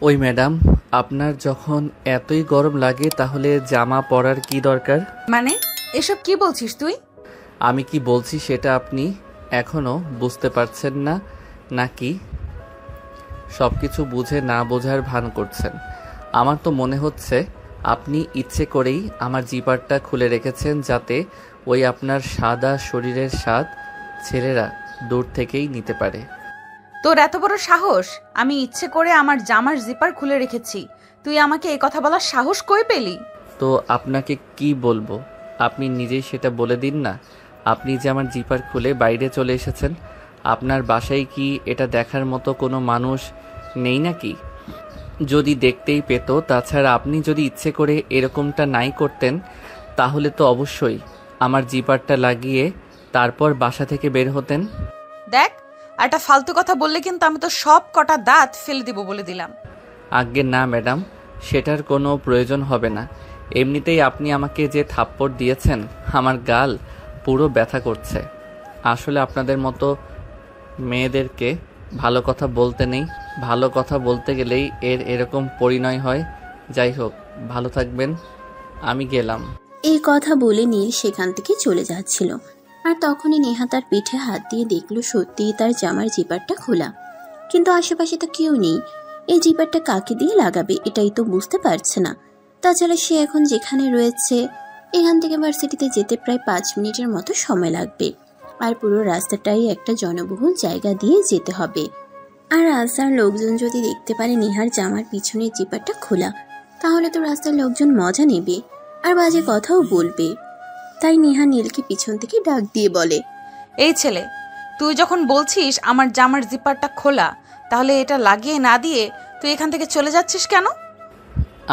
ওই ম্যাডাম, আপনার যখন এতই গরম লাগে তাহলে জামা পরার কি দরকার? মানে এসব কি বলছিস তুই? আমি কি বলছি সেটা আপনি এখনো বুঝতে পারছেন না, নাকি সবকিছু বুঝে না বোঝার ভান করছেন? আমার তো মনে হচ্ছে আপনি ইচ্ছে করেই আমার জিপারটা খুলে রেখেছেন, যাতে ওই আপনার সাদা শরীরের স্বাদ ছেলেরা দূর থেকেই নিতে পারে। তোর এত বড় সাহস! আমি ইচ্ছে করে আমার জামার জিপার খুলে রেখেছি, তুই আমাকে এই কথা বলার সাহস কই পেলি? তো আপনাকে কি বলবো? আপনি নিজেই সেটা বলে দিন না। আপনি যে আমার জিপার খুলে বাইরে চলে এসেছেন, আপনার বাসায় কি এটা দেখার মতো কোনো মানুষ নেই নাকি? যদি দেখতেই পেত। তাছাড়া আপনি যদি ইচ্ছে করে এরকমটা নাই করতেন, তাহলে তো অবশ্যই আমার জিপারটা লাগিয়ে তারপর বাসা থেকে বের হতেন। দেখ, আর একটা ফালতু কথা বললে কিন্তু আমি তো সব কটা দাঁত ফেলে দিব বলে দিলাম। আজ্ঞে না ম্যাডাম, সেটার কোনো প্রয়োজন হবে না। এমনিতেই আপনি আমাকে যে থাপ্পড় দিয়েছেন, আমার গাল পুরো ব্যথা করছে। আসলে আপনাদের মতো মেয়েদেরকে ভালো কথা বলতে নেই, ভালো কথা বলতে গেলেই এরকম পরিণয় হয়। যাই হোক, ভালো থাকবেন, আমি গেলাম। এই কথা বলে নীল সেখান থেকে চলে যাচ্ছিল, আর তখনই নেহা তার পিঠে হাত দিয়ে দেখল সত্যিই তার জামার জিপারটা খোলা। কিন্তু আশেপাশে তো কেউ নেই, এই জিপারটা কাকে দিয়ে লাগাবে এটাই তো বুঝতে পারছে না। তাছাড়া সে এখন যেখানে রয়েছে, এখান থেকে ভার্সিটিতে যেতে প্রায় 5 মিনিটের মতো সময় লাগবে, আর পুরো রাস্তাটাই একটা জনবহুল জায়গা দিয়ে যেতে হবে। আর রাস্তার লোকজন যদি দেখতে পারে নেহার জামার পিছনের জিপারটা খোলা, তাহলে তো রাস্তার লোকজন মজা নেবে আর বাজে কথাও বলবে। তাই নেহা নীলকে পিছন থেকে ডাক দিয়ে বলে, এই ছেলে, তুই যখন বলছিস আমার জামার জিপারটা খোলা, তাহলে এটা লাগিয়ে না দিয়ে তুই এখান থেকে চলে যাচ্ছিস কেন?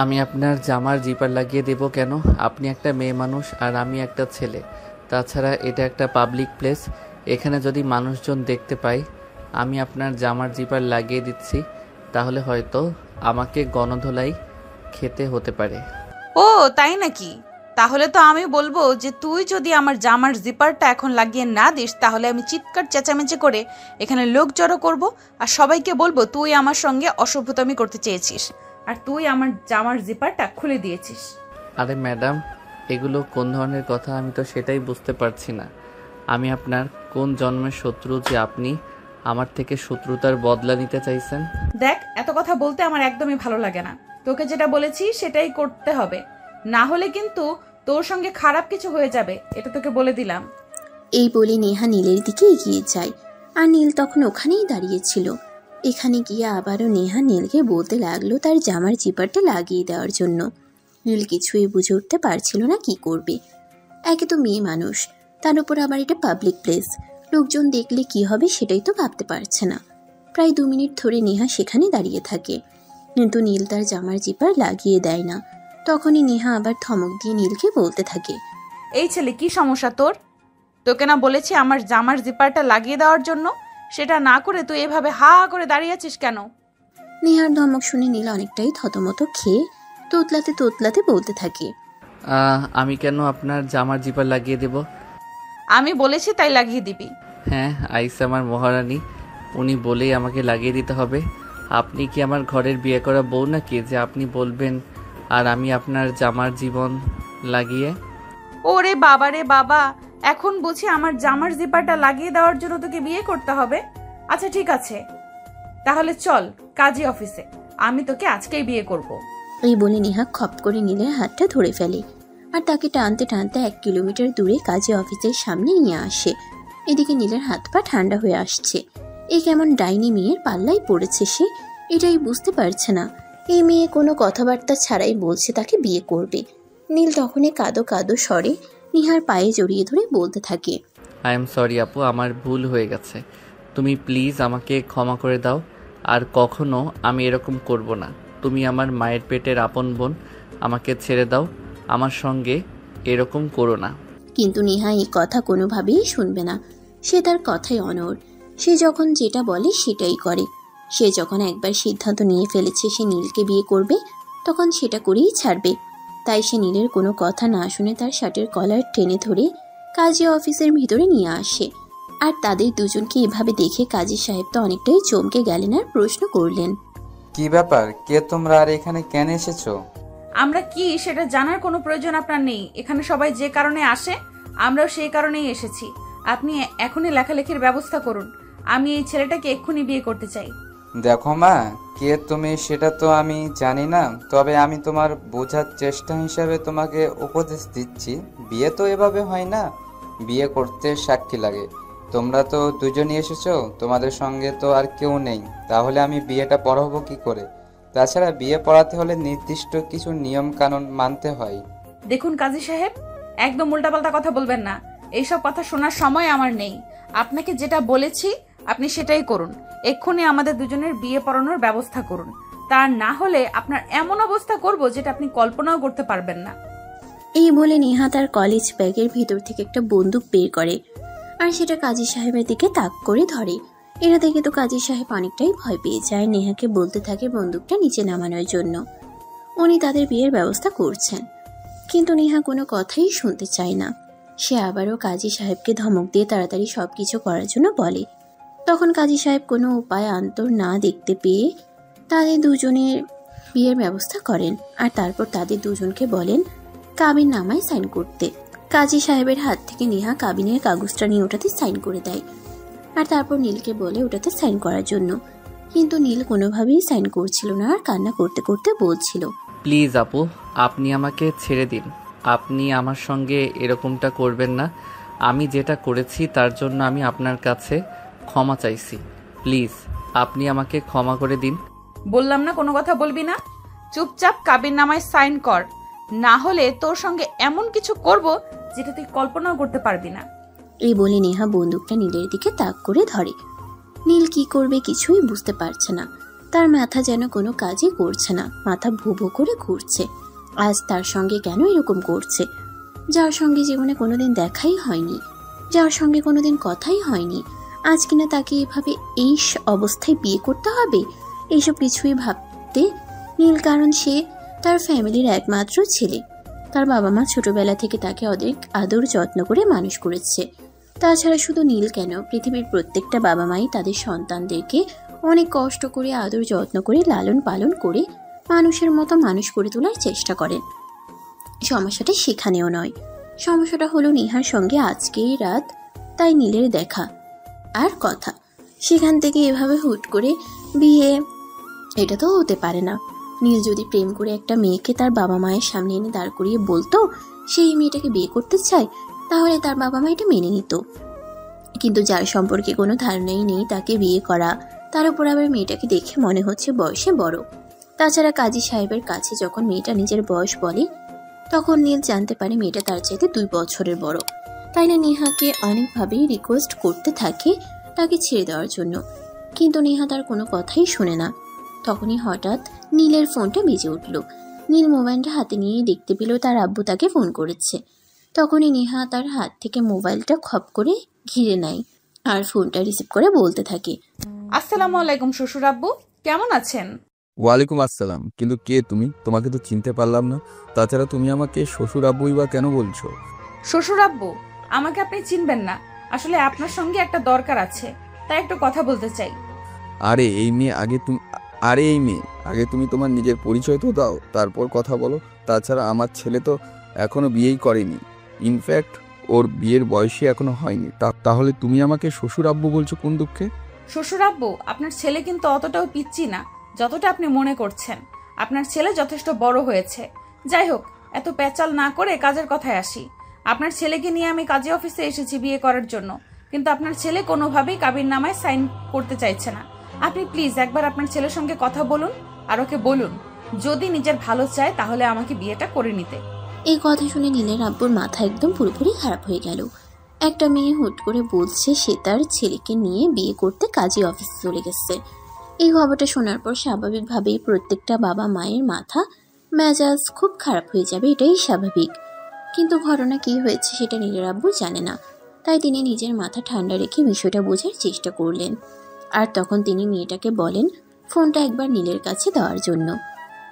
আমি আপনার জামার জিপার লাগিয়ে দেব কেন? আপনি একটা মেয়ে মানুষ আর আমি একটা ছেলে। তাছাড়া এটা একটা পাবলিক প্লেস, এখানে যদি মানুষজন দেখতে পায় আমি আপনার জামার জিপার লাগিয়ে দিচ্ছি, তাহলে হয়তো আমাকে গণধোলাই খেতে হতে পারে। ও তাই নাকি? তাহলে তো আমি বলবো যে তুই যদি আমার জামার জিপারটা এখন লাগিয়ে না দিস, তাহলে আমি চিৎকার চেঁচামেচি করে এখানে লোক জড়ো করব, আর সবাইকে বলবো তুই আমার সঙ্গে অসভ্যতামি করতে চেয়েছিস, আর তুই আমার জামার জিপারটা খুলে দিয়েছিস। আরে ম্যাডাম, এগুলো কোন ধরনের কথা আমি তো সেটাই বুঝতে পারছি না। আমি আপনার কোন জন্মের শত্রু যে আপনি আমার থেকে শত্রুতার বদলা নিতে চাইছেন? দেখ, এত কথা বলতে আমার একদমই ভালো লাগে না। তোকে যেটা বলেছি সেটাই করতে হবে, না হলে কিন্তু তোর সঙ্গে খারাপ কিছু হয়ে যাবে, এটা তোকে বলে দিলাম। এই বলে নেহা নীলের দিকে এগিয়ে যায়, আর নীল তখন ওখানেই দাঁড়িয়েছিল। এখানে গিয়ে আবারও নেহা নীলকে বলতে লাগলো তার জামার জিপারটা লাগিয়ে দেওয়ার জন্য। নীল কিছুই বুঝে উঠতে পারছিল না কি করবে। একে তো মেয়ে মানুষ, তার উপর আবার এটা পাবলিক প্লেস, লোকজন দেখলে কি হবে সেটাই তো ভাবতে পারছে না। প্রায় 2 মিনিট ধরে নেহা সেখানে দাঁড়িয়ে থাকে, কিন্তু নীল তার জামার জিপার লাগিয়ে দেয় না। তখনই নেহা আবার ধমক দিয়ে নীলকে বলতে থাকে, এই ছেলে, কি সমস্যা তোর? তোকে না বলেছি আমার জামার জিপারটা লাগিয়ে দেওয়ার জন্য? সেটা না করে তুই এভাবে হা করে দাঁড়িয়ে আছিস কেন? নেহার ধমক শুনে নীল অনেকটাই থতমত খেয়ে তোতলাতে তোতলাতে বলতে থাকে, আমি কেন আপনার জামার জিপার লাগিয়ে দেব? আমি বলেছি তাই লাগিয়ে দিবি। হ্যাঁ, আইসা আমার মহারানী, উনি বলেই আমাকে লাগিয়ে দিতে হবে। আপনি কি আমার ঘরের বিয়ে করা বউ নাকি যে আপনি বলবেন আর আমি আপনার জামার জীবন লাগিয়ে? ওরে বাবা রে বাবা, এখন বুঝি আমার জামার জিপারটা লাগিয়ে দেওয়ার জন্য তোকে বিয়ে করতে হবে? আচ্ছা ঠিক আছে, তাহলে চল কাজী অফিসে, আমি তোকে আজকেই বিয়ে করব। এই বলে নেহা খপ করে নীলের হাতটা ধরে ফেলে, আর তাকে টানতে টানতে 1 কিলোমিটার দূরে কাজী অফিসের সামনে নিয়ে আসে। এদিকে নীলের হাত পা ঠান্ডা হয়ে আসছে। এই কেমন ডাইনি মেয়ের পাল্লাই পড়েছে সে, এটাই বুঝতে পারছে না। এই মেয়ে কোনো কথাবার্তা ছাড়াই বলছে তাকে বিয়ে করবে। নীল তখনই কাঁদো কাঁদো স্বরে নেহার পায়ে জড়িয়ে ধরে বলতে থাকে, আই এম সরি আপু, আমার ভুল হয়ে গেছে। তুমি প্লিজ আমাকে ক্ষমা করে দাও, আর কখনো আমি এরকম করব না। তুমি আমার মায়ের পেটের আপন বোন, আমাকে ছেড়ে দাও, আমার সঙ্গে এরকম করো না। কিন্তু নেহা এই কথা কোনোভাবেই শুনবে না। সে তার কথাই অনড়। সে যখন যেটা বলে সেটাই করে। সে যখন একবার সিদ্ধান্ত নিয়ে ফেলেছে সে নীলকে বিয়ে করবে, তখন সেটা করেই ছাড়বে। তাই সে নীলের কোনো কথা না শুনে তার শার্টের কলার টেনে ধরে কাজী অফিসের ভিতরে নিয়ে আসে। আর তাদের দুজনকে এভাবে দেখে কাজী সাহেব তো অনেকটাই চমকে গেলেন আর প্রশ্ন করলেন, কি ব্যাপার, কে তোমরা আর এখানে কেন এসেছো? আমরা কি সেটা জানার কোনো প্রয়োজন আপনার নেই। এখানে সবাই যে কারণে আসে আমরাও সেই কারণেই এসেছি। আপনি এখনই লেখালেখির ব্যবস্থা করুন। আমি এই ছেলেটাকে এক্ষুনি বিয়ে করতে চাই। দেখো মা, কে তুমি সেটা তো আমি জানি না, তবে আমি তোমার বোঝার চেষ্টা হিসাবে তোমাকে উপদেশ দিচ্ছি। বিয়ে তো এভাবে হয় না, বিয়ে করতে সাক্ষী লাগে। তোমরা তো দুজনই এসেছো, তোমাদের সঙ্গে তো আর কেউ নেই, তাহলে আমি বিয়েটা পড়াবো কি করে? তাছাড়া বিয়ে পড়াতে হলে নির্দিষ্ট কিছু নিয়ম কানুন মানতে হয়। দেখুন কাজী সাহেব, একদম উল্টাপাল্টা কথা বলবেন না। এইসব কথা শোনার সময় আমার নেই। আপনাকে যেটা বলেছি আপনি সেটাই করুন। এক্ষুনি আমাদের দুজনের বিয়ে পড়ানোর ব্যবস্থা করুন। তা না হলে আপনার এমন অবস্থা করব যেটা আপনি কল্পনাও করতে পারবেন না। এই বলে নেহা তার কলেজ ব্যাগের ভিতর থেকে একটা বন্দুক বের করে আর সেটা কাজী সাহেবের দিকে তাক করে ধরে। এটা দেখে তো কাজী সাহেব অনেকটাই ভয় পেয়ে যায়। নেহাকে বলতে থাকে বন্দুকটা নিচে নামানোর জন্য। উনি তাদের বিয়ের ব্যবস্থা করছেন, কিন্তু নেহা কোনো কথাই শুনতে চায় না। সে আবারও কাজী সাহেবকে ধমক দিয়ে তাড়াতাড়ি সবকিছু করার জন্য বলে। তখন কাজী সাহেব কোনো উপায় অন্তর না দেখতে পেয়ে তাদের দুজনের বিয়ের ব্যবস্থা করেন আর তারপর তাদের দুজনকে বলেন কাবিন নামায় সাইন করতে। কাজী সাহেবের হাত থেকে নেহা কাবিনের কাগজটা নিয়ে ওটাতে সাইন করে দেয় আর তারপর নীলকে বলে ওটাতে সাইন করার জন্য, কিন্তু নীল কোনোভাবেই সাইন করছিল না আর কান্না করতে করতে বলছিল, প্লিজ আপু, আপনি আমাকে ছেড়ে দিন। আপনি আমার সঙ্গে এরকমটা করবেন না। আমি যেটা করেছি তার জন্য আমি আপনার কাছে ক্ষমা চাইছি। প্লিজ আপনি আমাকে ক্ষমা করে দিন। বললাম না কোনো কথা বলবি না। চুপচাপ কাবিননামায় সাইন কর, না হলে তোর সঙ্গে এমন কিছু করব যেটা তুই কল্পনাও করতে পারবি না। এই বলে নেহা বন্দুকটা নীলের দিকে তাক করে ধরে। নীল কি করবে কিছুই বুঝতে পারছে না। তার মাথা যেন কোনো কাজই করছে না, মাথা ভো ভো করে ঘুরছে। আজ তার সঙ্গে কেন এরকম করছে? যার সঙ্গে জীবনে কোনোদিন দেখাই হয়নি, যার সঙ্গে কোনোদিন কথাই হয়নি, আজ কিনা তাকে এভাবে এই অবস্থায় বিয়ে করতে হবে? এইসব কিছুই ভাবতে নীল, কারণ সে তার ফ্যামিলির একমাত্র ছেলে। তার বাবা মা ছোটবেলা থেকে তাকে অনেক আদর যত্ন করে মানুষ করেছে। তাছাড়া শুধু নীল কেন, পৃথিবীর প্রত্যেকটা বাবা মাই তাদের সন্তানদেরকে অনেক কষ্ট করে আদর যত্ন করে লালন পালন করে মানুষের মতো মানুষ করে তোলার চেষ্টা করেন। সমস্যাটা সেখানেও নয়, সমস্যাটা হলো নেহার সঙ্গে আজকেই রাত তাই নীলের দেখা আর কথা। সেখান থেকে এভাবে হুট করে বিয়ে, এটা তো হতে পারে না। নীল যদি প্রেম করে একটা মেয়েকে তার বাবা মায়ের সামনে এনে দাঁড় করিয়ে বলতো সেই মেয়েটাকে বিয়ে করতে চায়, তাহলে তার বাবা মা এটা মেনে নিত। কিন্তু যার সম্পর্কে কোনো ধারণাই নেই তাকে বিয়ে করা, তার উপর আবার মেয়েটাকে দেখে মনে হচ্ছে বয়সে বড়। তাছাড়া কাজী সাহেবের কাছে যখন মেয়েটা নিজের বয়স বলে তখন নীল জানতে পারে মেয়েটা তার চাইতে 2 বছরের বড়। তাই না নেহাকে অনেকভাবেই রিকোয়েস্ট করতে থাকে তাকে ছেড়ে দেওয়ার জন্য, কিন্তু নেহা তার কোনো কথাই শোনে না। তখনই হঠাৎ নীলের ফোনটা বেজে উঠল। নীল মোবাইলটা হাতে নিয়ে দেখতে পেল তার আব্বু তাকে ফোন করেছে। তখনই নেহা তার হাত থেকে মোবাইলটা খপ করে ঘিরে নেয় আর ফোনটা রিসিভ করে বলতে থাকে, আসসালামু আলাইকুম শ্বশুর আব্বু, কেমন আছেন? ওয়ালাইকুম আসসালাম। কিন্তু কে তুমি? তোমাকে তো চিনতে পারলাম না। তাছাড়া তুমি আমাকে শ্বশুর আব্বুই বা কেন বলছো? শ্বশুর আব্বু, আমাকে আপনি চিনবেন না। আসলে আপনার সঙ্গে একটা দরকার আছে, তাই একটু কথা বলতে চাই। আরে এই মেয়ে আগে তুমি তোমার নিজের পরিচয় তো দাও, তারপর কথা বলো। তাছাড়া আমার ছেলে তো এখনো বিয়েই করেনি, ইনফ্যাক্ট ওর বিয়ের বয়সই এখনো হয়নি। তাহলে তুমি আমাকে শ্বশুর আব্বু বলছো কোন দুঃখে? শ্বশুর আব্বু, আপনার ছেলে কিন্তু অতটাও পিচ্চি না যতটা আপনি মনে করছেন। আপনার ছেলে যথেষ্ট বড় হয়েছে। যাই হোক, এত প্যাচাল না করে কাজের কথায় আসি। আপনার ছেলেকে নিয়ে আমি কাজী অফিসে এসেছি বিয়ে করার জন্য, কিন্তু আপনার ছেলে কোনোভাবেই কাবিননামায় সাইন করতে চাইছে না। আপনি প্লিজ একবার আপনার ছেলের সঙ্গে কথা বলুন আর ওকে বলুন যদি নিজের ভালো চায় তাহলে আমাকে বিয়েটা করে নিতে। এই কথা শুনে নীলের আব্বুর মাথা একদম পুরোপুরি খারাপ হয়ে গেল। একটা মেয়ে হুট করে বলছে সে তার ছেলেকে নিয়ে বিয়ে করতে কাজী অফিসে চলে গেছে। এই খবরটা শোনার পর স্বাভাবিকভাবেই প্রত্যেকটা বাবা মায়ের মাথা মেজাজ খুব খারাপ হয়ে যাবে, এটাই স্বাভাবিক। কিন্তু ঘটনা কি হয়েছে সেটা নীলের আব্বু জানে না, তাই তিনি নিজের মাথা ঠান্ডা রেখে বিষয়টা বোঝার চেষ্টা করলেন। আর তখন তিনি মেয়েটাকে বলেন ফোনটা একবার নীলের কাছে দেওয়ার জন্য।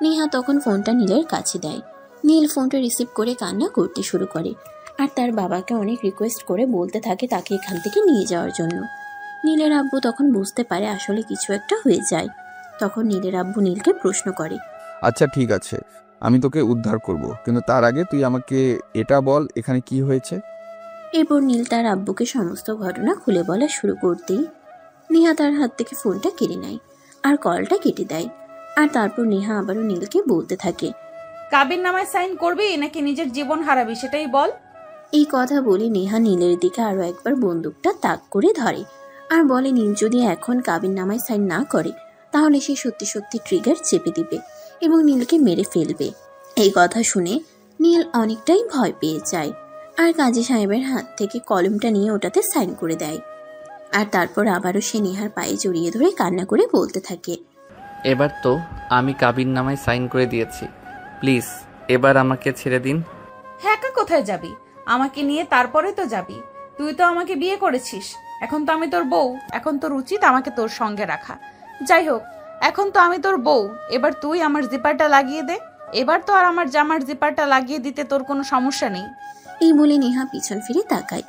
নেহা তখন ফোনটা নীলের কাছে দেয়। নীল ফোনটা রিসিভ করে কান্না করতে শুরু করে। আর তার বাবাকে অনেক রিকোয়েস্ট করে বলতে থাকে তাকে এখান থেকে নিয়ে যাওয়ার জন্য। নীলের আব্বু তখন বুঝতে পারে আসলে কিছু একটা হয়ে যায়। তখন নীলের আব্বু নীলকে প্রশ্ন করে, আচ্ছা ঠিক আছে, আমি তোকে উদ্ধার করব, কিন্তু তার আগে তুই আমাকে এটা বল এখানে কি হয়েছে। এরপর নীল তার আব্বুকে সমস্ত ঘটনা খুলে বলা শুরু করতেই নেহা তার হাত থেকে ফোনটা কেড়ে নেয় আর কলটা কেটে দেয়। আর তারপর নেহা আবারও নীলকে বলতে থাকে, কাবির নামায় সাইন করবি নাকি নিজের জীবন হারাবি সেটাই বল। এই কথা বলে নেহা নীলের দিকে আরো একবার বন্দুকটা তাক করে ধরে আর বলে নীল যদি এখন কাবির নামায় সাইন না করে তাহলে সে সত্যি সত্যি ট্রিগার চেপে দিবে এবং নীলকে মেরে ফেলবে। এই কথা শুনে নীল অনেকটাই ভয় পেয়ে যায় আর কাজী সাহেবের হাত থেকে কলমটা নিয়ে ওটাতে সাইন করে দেয়। আর তারপর আবারও সে নেহার পায়ে জড়িয়ে ধরে কান্না করে বলতে থাকে, এবার তো আমি কাবির নামায় সাইন করে দিয়েছি, প্লিজ এবার আমাকে ছেড়ে দিন। হ্যাঁ, একা কোথায় যাবি? আমাকে নিয়ে তারপরে তো যাবি। তুই তো আমাকে বিয়ে করেছিস, এখন তো আমি তোর বউ, এখন তোর উচিত আমাকে তোর সঙ্গে রাখা। যাই হোক, এখন তো আমি তোর বউ, এবার তুই আমার জিপারটা লাগিয়ে দে। এবার তো আর আমার জামার জিপারটা লাগিয়ে দিতে তোর কোনো সমস্যা নেই। এই বলে নেহা পিছন ফিরে তাকায়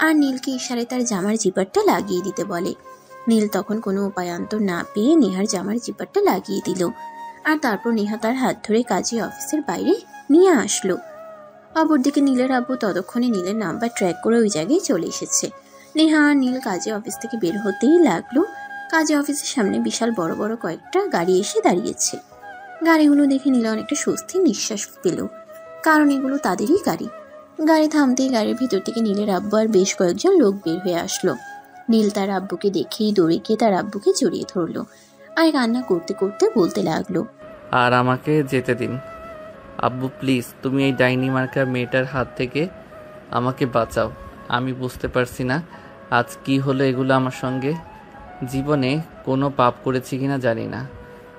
আর নীলকে ইশারায় তার জামার জিপারটা লাগিয়ে দিতে বলে। নীল তখন কোনো উপায়ান্তর না পেয়ে নেহার জামার জিপারটা লাগিয়ে দিল আর তারপর নেহা তার হাত ধরে কাজী অফিসের বাইরে নিয়ে আসলো। অপরদিকে নীলের আব্বু ততক্ষণে নীলের নাম্বার ট্র্যাক করে ওই জায়গায় চলে এসেছে। নেহা আর নীল কাজী অফিস থেকে বের হতেই লাগলো কাজী অফিসের সামনে বিশাল বড় বড় কয়েকটা গাড়ি এসে দাঁড়িয়েছে। গাড়িগুলো দেখে নীল অনেকটা স্বস্তির নিঃশ্বাস পেল, কারণ এগুলো তাদেরই গাড়ি। গাড়ি থামতেই গাড়ির ভিতর থেকে নীলের আব্বু আর বেশ কয়েকজন লোক বের হয়ে আসলো। নীল তার আব্বুকে দেখেই দৌড়ে গিয়ে তার আব্বুকে জড়িয়ে ধরলো আর কান্না করতে করতে বলতে লাগলো, আর আমাকে যেতে দিন আব্বু, প্লিজ তুমি এই ডাইনি মার্কা মেয়েটার হাত থেকে আমাকে বাঁচাও। আমি বুঝতে পারছি না আজ কি হলো এগুলো আমার সঙ্গে। জীবনে কোনো পাপ করেছি কিনা জানি না,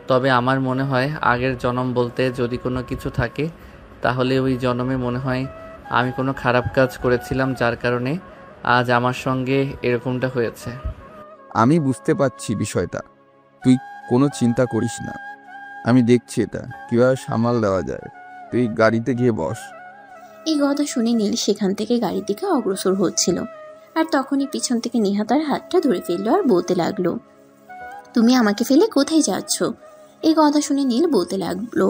তবে আমার মনে হয় আগের জন্ম বলতে যদি কোনো কিছু থাকে তাহলে ওই জন্মে মনে হয় আমি কোনো খারাপ কাজ করেছিলাম, যার কারণে আজ আমার সঙ্গে এরকমটা হয়েছে। আমি বুঝতে পারছি বিষয়টা, তুই কোনো চিন্তা করিস না, আমি দেখছি এটা কীভাবে সামাল দেওয়া যায়, তুই গাড়িতে গিয়ে বস। এই কথা শুনে নীল সেখান থেকে গাড়ির দিকে অগ্রসর হচ্ছিল আর তখনই পিছন থেকে নেহা তার হাতটা ধরে ফেললো আর বলতে লাগলো, তুমি আমাকে ফেলে কোথায় যাচ্ছ? এই কথা শুনে নীল বলতে লাগলো,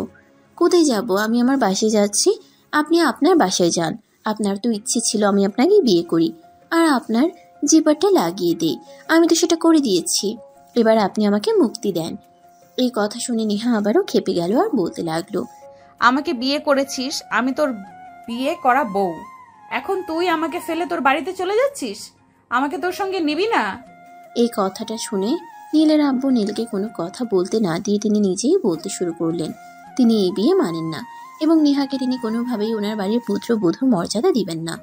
কোথায় যাব? আমি আমার বাসায় যাচ্ছি, আপনি আপনার বাসায় যান। আপনার তো ইচ্ছে ছিল আমি আপনাকে বিয়ে করি আর আপনার জিপারটা লাগিয়ে দিই, আমি তো সেটা করে দিয়েছি, এবার আপনি আমাকে মুক্তি দেন। এই কথা শুনে নেহা আবারও খেপে গেল আর বলতে লাগলো, আমাকে বিয়ে করেছিস, আমি তোর বিয়ে করা বউ, এখন তুই আমাকে ফেলে তোর বাড়িতে চলে যাচ্ছিস? আমাকে তোর সঙ্গে নিবি না? এই কথাটা শুনে নীলের আব্বু নীলকে কোনো কথা বলতে না দিয়ে তিনি নিজেই বলতে শুরু করলেন তিনি এই বিয়ে মানেন না এবং নেহাকে তিনি কোনোভাবেই ওনার বাড়ির পুত্রবধূর মর্যাদা দিবেন না।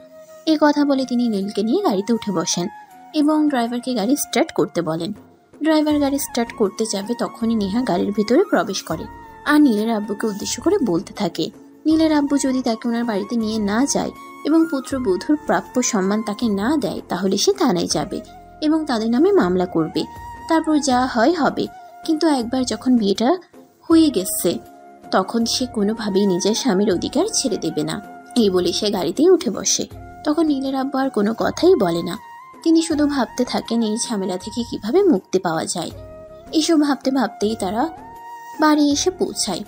এই কথা বলে তিনি নীলকে নিয়ে গাড়িতে উঠে বসেন এবং ড্রাইভারকে গাড়ি স্টার্ট করতে বলেন। ড্রাইভার গাড়ি স্টার্ট করতে যাবে তখনই নেহা গাড়ির ভিতরে প্রবেশ করে আর নীলের আব্বুকে উদ্দেশ্য করে বলতে থাকে, নীলের আব্বু যদি তাকে ওনার বাড়িতে নিয়ে না যায় এবং পুত্রবধূর প্রাপ্য সম্মান তাকে না দেয় তাহলে সে থানায় যাবে এবং তাদের নামে মামলা করবে। তারপর যা হয় হবে, কিন্তু একবার যখন বিয়েটা হয়ে গেছে তখন সে কোনোভাবেই নিজের স্বামীর অধিকার ছেড়ে দেবে না। এই বলে সে গাড়িতেই উঠে বসে। তখন নীলের আব্বু আর কোনো কথাই বলে না, তিনি শুধু ভাবতে থাকেন এই ঝামেলা থেকে কিভাবে মুক্তি পাওয়া যায়। এসব ভাবতে ভাবতেই তারা বাড়ি এসে পৌঁছায়।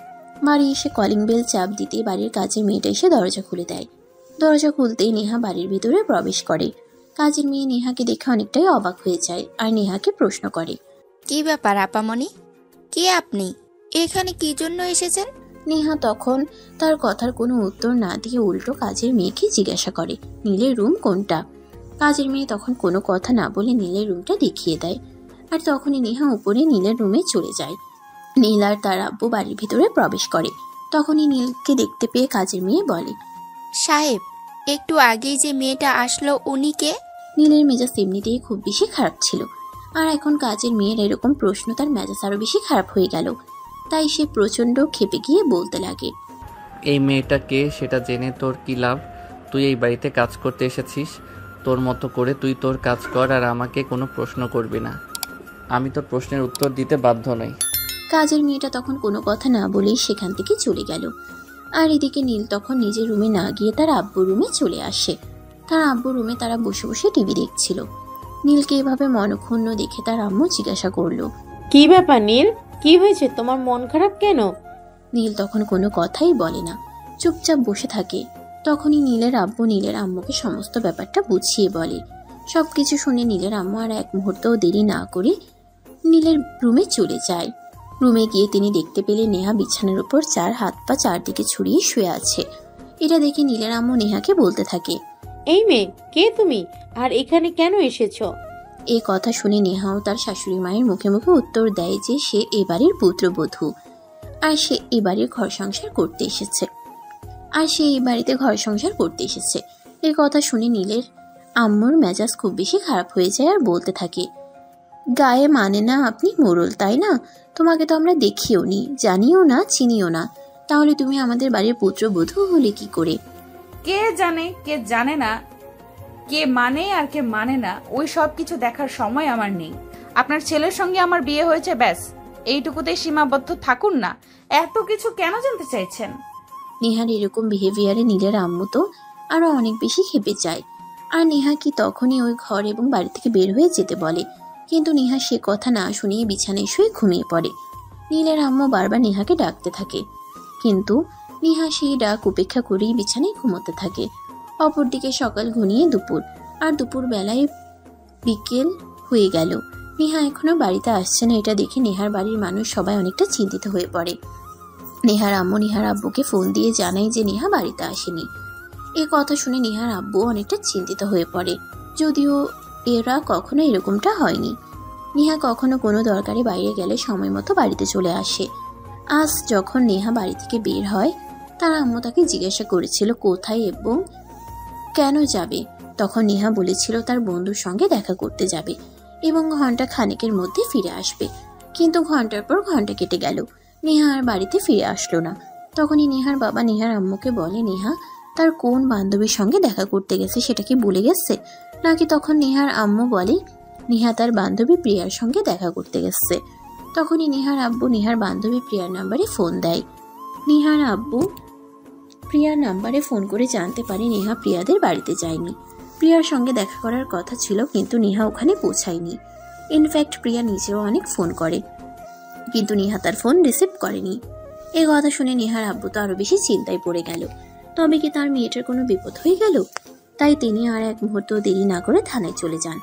বাড়ি এসে কলিং বেল চাপ দিতে বাড়ির কাজের মেয়েটা এসে দরজা খুলে দেয়। দরজা খুলতেই নেহা বাড়ির ভিতরে প্রবেশ করে। কাজের মেয়ে নেহাকে দেখে অনেকটাই অবাক হয়ে যায় আর নেহাকে প্রশ্ন করে, কি ব্যাপার আপামনি, কে আপনি? এখানে কি জন্য এসেছেন? নেহা তখন তার কথার কোনো উত্তর না দিয়ে উল্টো কাজের মেয়েকে জিজ্ঞাসা করে, নীলের রুম কোনটা? কাজের মেয়ে তখন কোনো কথা না বলে নীলের রুমটা দেখিয়ে দেয় আর তখনই নেহা উপরে নীলের রুমে চলে যায়। নীল আর তার আব্বু বাড়ির ভিতরে প্রবেশ করে। তখনই নীলকে দেখতে পেয়ে কাজের মেয়ে বলে, সাহেব, একটু আগেই যে মেয়েটা আসলো উনি কে? নীলের মেজাজ এমনিতেই খুব বেশি খারাপ ছিল আর এখন কাজের মেয়ের এরকম প্রশ্ন তার মেজাজ আরো বেশি খারাপ হয়ে গেল। তাই সে প্রচন্ড ক্ষেপে গিয়ে বলতে লাগে, এই মেয়েটা কে সেটা জেনে তোর কি লাভ? তুই এই বাড়িতে কাজ করতে এসেছিস, তোর মতো করে তুই তোর কাজ কর আর আমাকে কোনো প্রশ্ন করবি না। আমি তোর প্রশ্নের উত্তর দিতে বাধ্য নই। কাজের মেয়েটা তখন কোনো কথা না বলেই সেখান থেকে চলে গেল। আর এদিকে নীল তখন নিজের রুমে না গিয়ে তার আব্বুর রুমে চলে আসে তার আব্বু রুমে তারা বসে বসে টিভি দেখছিল। নীলকে এভাবে মনক্ষুণ্ণ দেখে তার আম্মু জিজ্ঞাসা করলো, কি ব্যাপার নীল, কি হয়েছে, তোমার মন খারাপ কেন? নীল তখন কোনো কথাই বলে না, চুপচাপ বসে থাকে। তখনই নীলের আব্বু নীলের আম্মুকে সমস্ত ব্যাপারটা বুঝিয়ে বলে। সবকিছু শুনে নীলের আম্মু আর এক মুহূর্তও দেরি না করে নীলের রুমে চলে যায়। রুমে গিয়ে তিনি দেখতে পেলে নেহা বিছানার উপর চার হাত পা চারদিকে ছড়িয়ে শুয়ে আছে। এটা দেখে নীলের আম্মু নেহাকে বলতে থাকে, এই মেয়ে, কে তুমি, আর এখানে কেন এসেছো? এই কথা শুনে নেহাও তার শাশুড়ি মায়ের মুখে মুখে উত্তর দেয় যে সে এ বাড়ির পুত্রবধূ, আর সে এ বাড়ির ঘর সংসার করতে এসেছে। এই কথা শুনে নীলের আম্মুর মেজাজ খুব বেশি খারাপ হয়ে যায় আর বলতে থাকে, গায়ে মানে না আপনি মোড়ল, তাই না? তোমাকে তো আমরা দেখিও নি, জানিও না, চিনিও না, তাহলে তুমি আমাদের বাড়ির পুত্রবধূ হলে কি করে? কে জানে, কে জানে না, কে মানে আর কে মানে না, ওই সব কিছু দেখার সময় আমার নেই। আপনার ছেলের সঙ্গে আমার বিয়ে হয়েছে, ব্যাস, এইটুকুতে সীমাবদ্ধ থাকুন না। এত কিছু কেন জানতে চাইছেন? নেহার এরকম বিহেভিয়ারে নীলের আম্মু তো আরো অনেক বেশি খেপে যায়। আর নেহা কি তখনই ওই ঘর এবং বাড়ি থেকে বের হয়ে যেতে বলে, কিন্তু নেহা সে কথা না শুনিয়ে বিছানায় শুয়ে ঘুমিয়ে পড়ে। নীলের আম্মু বারবার নেহাকে ডাকতে থাকে, কিন্তু নেহা সেই ডাক উপেক্ষা করেই বিছানায় ঘুমোতে থাকে। অপরদিকে সকাল ঘনিয়ে দুপুর, আর দুপুর বেলায় বিকেল হয়ে গেল। নেহা এখনো বাড়িতে আসছে না। এটা দেখে নেহার বাড়ির মানুষ সবাই অনেকটা চিন্তিত হয়ে পড়ে। নেহার আম্মু নেহার আব্বুকে ফোন দিয়ে জানায় যে নেহা বাড়িতে আসেনি। এই কথা শুনে নেহার আব্বু অনেকটা চিন্তিত হয়ে পড়ে, যদিও এরা কখনো এরকমটা হয়নি। নেহা কখনো কোনো দরকারে বাইরে গেলে সময় মতো বাড়িতে চলে আসে। আজ যখন নেহা বাড়ি থেকে বের হয়, তার আম্মু তাকে জিজ্ঞাসা করেছিল কোথায় এবং কেন যাবে। তখন নেহা বলেছিল তার বন্ধুর সঙ্গে দেখা করতে যাবে এবং ঘন্টা খানেকের মধ্যে ফিরে আসবে। কিন্তু ঘন্টার পর ঘন্টা কেটে গেল, নেহা আর বাড়িতে ফিরে আসলো না। তখনই নেহার বাবা নেহার আম্মুকে বলে, নেহা তার কোন বান্ধবীর সঙ্গে দেখা করতে গেছে সেটা কি ভুলে গেছে নাকি? তখন নেহার আম্মু বলে, নেহা তার বান্ধবী প্রিয়ার সঙ্গে দেখা করতে গেছে। তখনই নেহার আব্বু নেহার বান্ধবী প্রিয়ার নাম্বারে ফোন দেয়। নেহার আব্বু প্রিয়ার নাম্বারে ফোন করে জানতে পারে নেহা প্রিয়াদের বাড়িতে যায়নি। প্রিয়ার সঙ্গে দেখা করার কথা ছিল, কিন্তু নেহা ওখানে পৌঁছায়নি। ইনফ্যাক্ট প্রিয়া নিজেও অনেক ফোন করে, কিন্তু নেহা তার ফোন রিসিভ করেনি। এই কথা শুনে নেহার আব্বু তো আরো বেশি চিন্তায় পড়ে গেল। তবে কি তার মেয়েটার কোনো বিপদ হয়ে গেল? তাই তিনি আর এক মুহূর্ত দেরি না করে থানায় চলে যান